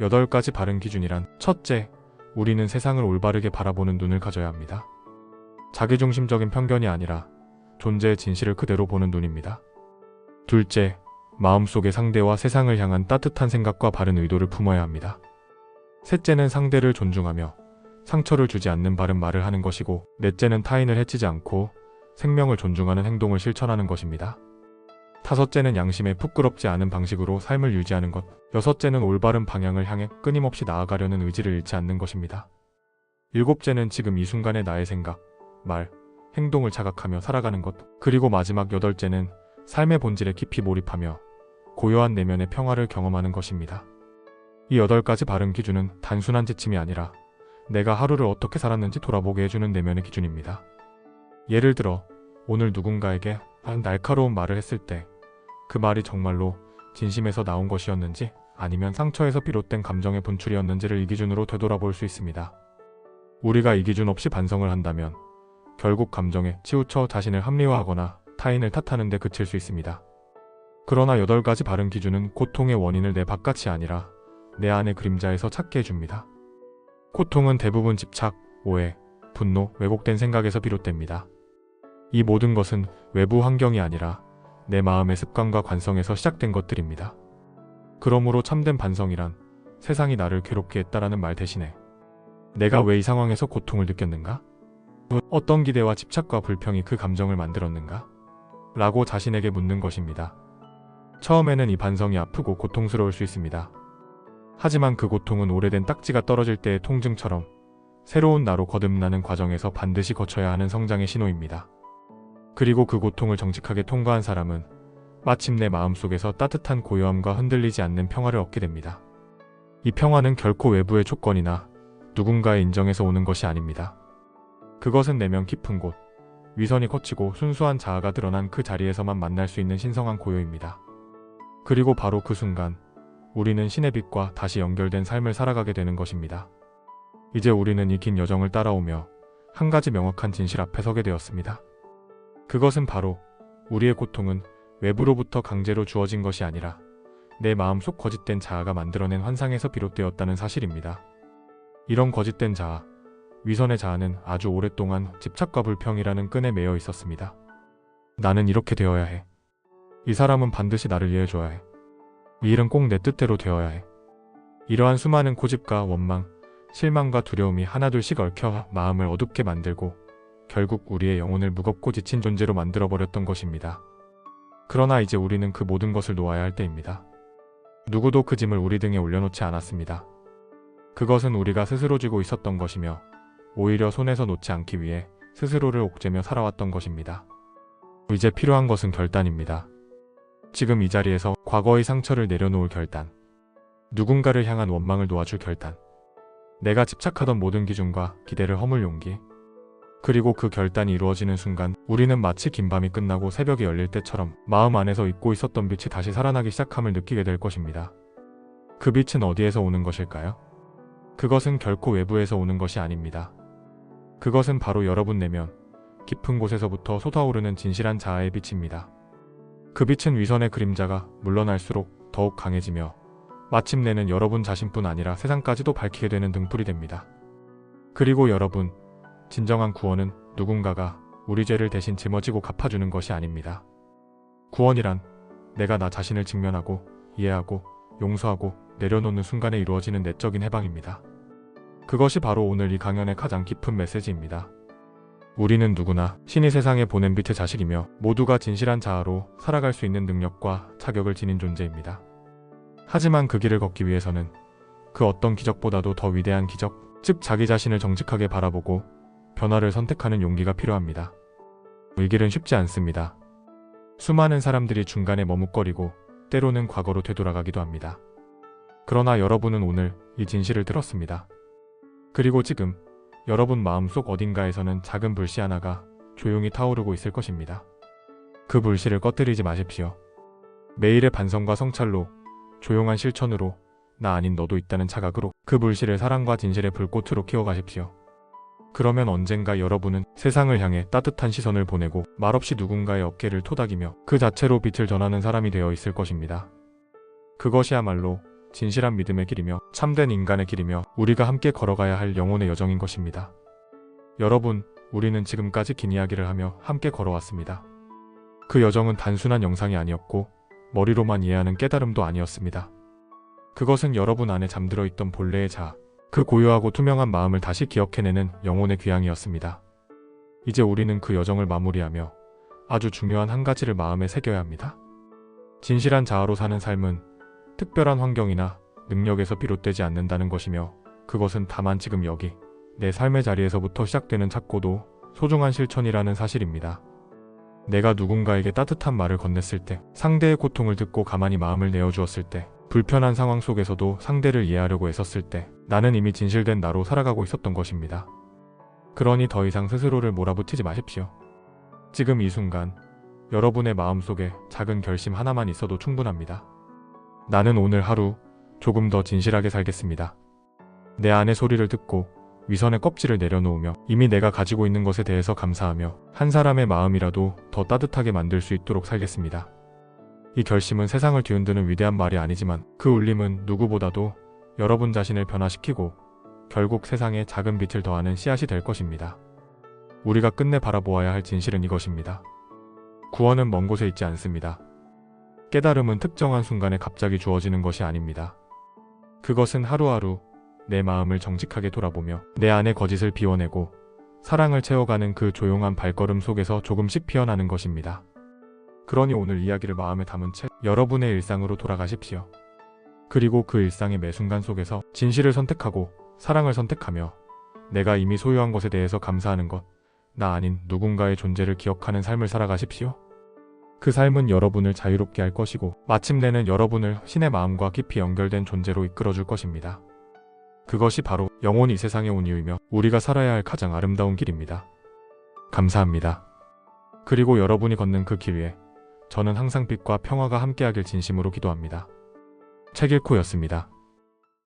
8가지 바른 기준이란: 첫째, 우리는 세상을 올바르게 바라보는 눈을 가져야 합니다. 자기중심적인 편견이 아니라 존재의 진실을 그대로 보는 눈입니다. 둘째, 마음속에 상대와 세상을 향한 따뜻한 생각과 바른 의도를 품어야 합니다. 셋째는 상대를 존중하며 상처를 주지 않는 바른 말을 하는 것이고, 넷째는 타인을 해치지 않고 생명을 존중하는 행동을 실천하는 것입니다. 다섯째는 양심에 부끄럽지 않은 방식으로 삶을 유지하는 것. 여섯째는 올바른 방향을 향해 끊임없이 나아가려는 의지를 잃지 않는 것입니다. 일곱째는 지금 이 순간의 나의 생각, 말, 행동을 자각하며 살아가는 것. 그리고 마지막 8째는 삶의 본질에 깊이 몰입하며 고요한 내면의 평화를 경험하는 것입니다. 이 8가지 바른 기준은 단순한 지침이 아니라 내가 하루를 어떻게 살았는지 돌아보게 해주는 내면의 기준입니다. 예를 들어 오늘 누군가에게 날카로운 말을 했을 때 그 말이 정말로 진심에서 나온 것이었는지 아니면 상처에서 비롯된 감정의 분출이었는지를 이 기준으로 되돌아볼 수 있습니다. 우리가 이 기준 없이 반성을 한다면 결국 감정에 치우쳐 자신을 합리화하거나 타인을 탓하는 데 그칠 수 있습니다. 그러나 8가지 바른 기준은 고통의 원인을 내 바깥이 아니라 내 안의 그림자에서 찾게 해줍니다. 고통은 대부분 집착, 오해, 분노, 왜곡된 생각에서 비롯됩니다. 이 모든 것은 외부 환경이 아니라 내 마음의 습관과 관성에서 시작된 것들입니다. 그러므로 참된 반성이란 세상이 나를 괴롭게 했다라는 말 대신에 내가 왜 이 상황에서 고통을 느꼈는가? 어떤 기대와 집착과 불평이 그 감정을 만들었는가? 라고 자신에게 묻는 것입니다. 처음에는 이 반성이 아프고 고통스러울 수 있습니다. 하지만 그 고통은 오래된 딱지가 떨어질 때의 통증처럼 새로운 나로 거듭나는 과정에서 반드시 거쳐야 하는 성장의 신호입니다. 그리고 그 고통을 정직하게 통과한 사람은 마침내 마음속에서 따뜻한 고요함과 흔들리지 않는 평화를 얻게 됩니다. 이 평화는 결코 외부의 조건이나 누군가의 인정에서 오는 것이 아닙니다. 그것은 내면 깊은 곳, 위선이 거치고 순수한 자아가 드러난 그 자리에서만 만날 수 있는 신성한 고요입니다. 그리고 바로 그 순간 우리는 신의 빛과 다시 연결된 삶을 살아가게 되는 것입니다. 이제 우리는 이 긴 여정을 따라오며 한 가지 명확한 진실 앞에 서게 되었습니다. 그것은 바로 우리의 고통은 외부로부터 강제로 주어진 것이 아니라 내 마음속 거짓된 자아가 만들어낸 환상에서 비롯되었다는 사실입니다. 이런 거짓된 자아, 위선의 자아는 아주 오랫동안 집착과 불평이라는 끈에 매여 있었습니다. 나는 이렇게 되어야 해. 이 사람은 반드시 나를 이해해줘야 해. 이 일은 꼭 내 뜻대로 되어야 해. 이러한 수많은 고집과 원망, 실망과 두려움이 하나둘씩 얽혀 마음을 어둡게 만들고 결국 우리의 영혼을 무겁고 지친 존재로 만들어버렸던 것입니다. 그러나 이제 우리는 그 모든 것을 놓아야 할 때입니다. 누구도 그 짐을 우리 등에 올려놓지 않았습니다. 그것은 우리가 스스로 지고 있었던 것이며 오히려 손에서 놓지 않기 위해 스스로를 옥죄며 살아왔던 것입니다. 이제 필요한 것은 결단입니다. 지금 이 자리에서 과거의 상처를 내려놓을 결단, 누군가를 향한 원망을 놓아줄 결단, 내가 집착하던 모든 기준과 기대를 허물 용기, 그리고 그 결단이 이루어지는 순간 우리는 마치 긴 밤이 끝나고 새벽이 열릴 때처럼 마음 안에서 잊고 있었던 빛이 다시 살아나기 시작함을 느끼게 될 것입니다. 그 빛은 어디에서 오는 것일까요? 그것은 결코 외부에서 오는 것이 아닙니다. 그것은 바로 여러분 내면 깊은 곳에서부터 솟아오르는 진실한 자아의 빛입니다. 그 빛은 위선의 그림자가 물러날수록 더욱 강해지며 마침내는 여러분 자신뿐 아니라 세상까지도 밝히게 되는 등불이 됩니다. 그리고 여러분, 진정한 구원은 누군가가 우리 죄를 대신 짊어지고 갚아주는 것이 아닙니다. 구원이란 내가 나 자신을 직면하고 이해하고 용서하고 내려놓는 순간에 이루어지는 내적인 해방입니다. 그것이 바로 오늘 이 강연의 가장 깊은 메시지입니다. 우리는 누구나 신이 세상에 보낸 빛의 자식이며 모두가 진실한 자아로 살아갈 수 있는 능력과 자격을 지닌 존재입니다. 하지만 그 길을 걷기 위해서는 그 어떤 기적보다도 더 위대한 기적, 즉 자기 자신을 정직하게 바라보고 변화를 선택하는 용기가 필요합니다. 이 길은 쉽지 않습니다. 수많은 사람들이 중간에 머뭇거리고 때로는 과거로 되돌아가기도 합니다. 그러나 여러분은 오늘 이 진실을 들었습니다. 그리고 지금 여러분 마음속 어딘가에서는 작은 불씨 하나가 조용히 타오르고 있을 것입니다. 그 불씨를 꺼뜨리지 마십시오. 매일의 반성과 성찰로, 조용한 실천으로, 나 아닌 너도 있다는 자각으로 그 불씨를 사랑과 진실의 불꽃으로 키워가십시오. 그러면 언젠가 여러분은 세상을 향해 따뜻한 시선을 보내고 말없이 누군가의 어깨를 토닥이며 그 자체로 빛을 전하는 사람이 되어 있을 것입니다. 그것이야말로 진실한 믿음의 길이며 참된 인간의 길이며 우리가 함께 걸어가야 할 영혼의 여정인 것입니다. 여러분, 우리는 지금까지 긴 이야기를 하며 함께 걸어왔습니다. 그 여정은 단순한 영상이 아니었고 머리로만 이해하는 깨달음도 아니었습니다. 그것은 여러분 안에 잠들어 있던 본래의 자아, 그 고요하고 투명한 마음을 다시 기억해내는 영혼의 귀향이었습니다. 이제 우리는 그 여정을 마무리하며 아주 중요한 한 가지를 마음에 새겨야 합니다. 진실한 자아로 사는 삶은 특별한 환경이나 능력에서 비롯되지 않는다는 것이며 그것은 다만 지금 여기 내 삶의 자리에서부터 시작되는 작고도 소중한 실천이라는 사실입니다. 내가 누군가에게 따뜻한 말을 건넸을 때, 상대의 고통을 듣고 가만히 마음을 내어주었을 때, 불편한 상황 속에서도 상대를 이해하려고 애썼을 때 나는 이미 진실된 나로 살아가고 있었던 것입니다. 그러니 더 이상 스스로를 몰아붙이지 마십시오. 지금 이 순간 여러분의 마음속에 작은 결심 하나만 있어도 충분합니다. 나는 오늘 하루 조금 더 진실하게 살겠습니다. 내 안의 소리를 듣고 위선의 껍질을 내려놓으며 이미 내가 가지고 있는 것에 대해서 감사하며 한 사람의 마음이라도 더 따뜻하게 만들 수 있도록 살겠습니다. 이 결심은 세상을 뒤흔드는 위대한 말이 아니지만 그 울림은 누구보다도 여러분 자신을 변화시키고 결국 세상에 작은 빛을 더하는 씨앗이 될 것입니다. 우리가 끝내 바라보아야 할 진실은 이것입니다. 구원은 먼 곳에 있지 않습니다. 깨달음은 특정한 순간에 갑자기 주어지는 것이 아닙니다. 그것은 하루하루 내 마음을 정직하게 돌아보며 내 안의 거짓을 비워내고 사랑을 채워가는 그 조용한 발걸음 속에서 조금씩 피어나는 것입니다. 그러니 오늘 이야기를 마음에 담은 채 여러분의 일상으로 돌아가십시오. 그리고 그 일상의 매 순간 속에서 진실을 선택하고 사랑을 선택하며 내가 이미 소유한 것에 대해서 감사하는 것, 나 아닌 누군가의 존재를 기억하는 삶을 살아가십시오. 그 삶은 여러분을 자유롭게 할 것이고 마침내는 여러분을 신의 마음과 깊이 연결된 존재로 이끌어줄 것입니다. 그것이 바로 영혼이 이 세상에 온 이유이며 우리가 살아야 할 가장 아름다운 길입니다. 감사합니다. 그리고 여러분이 걷는 그 길 위에 저는 항상 빛과 평화가 함께하길 진심으로 기도합니다. 책 읽고였습니다.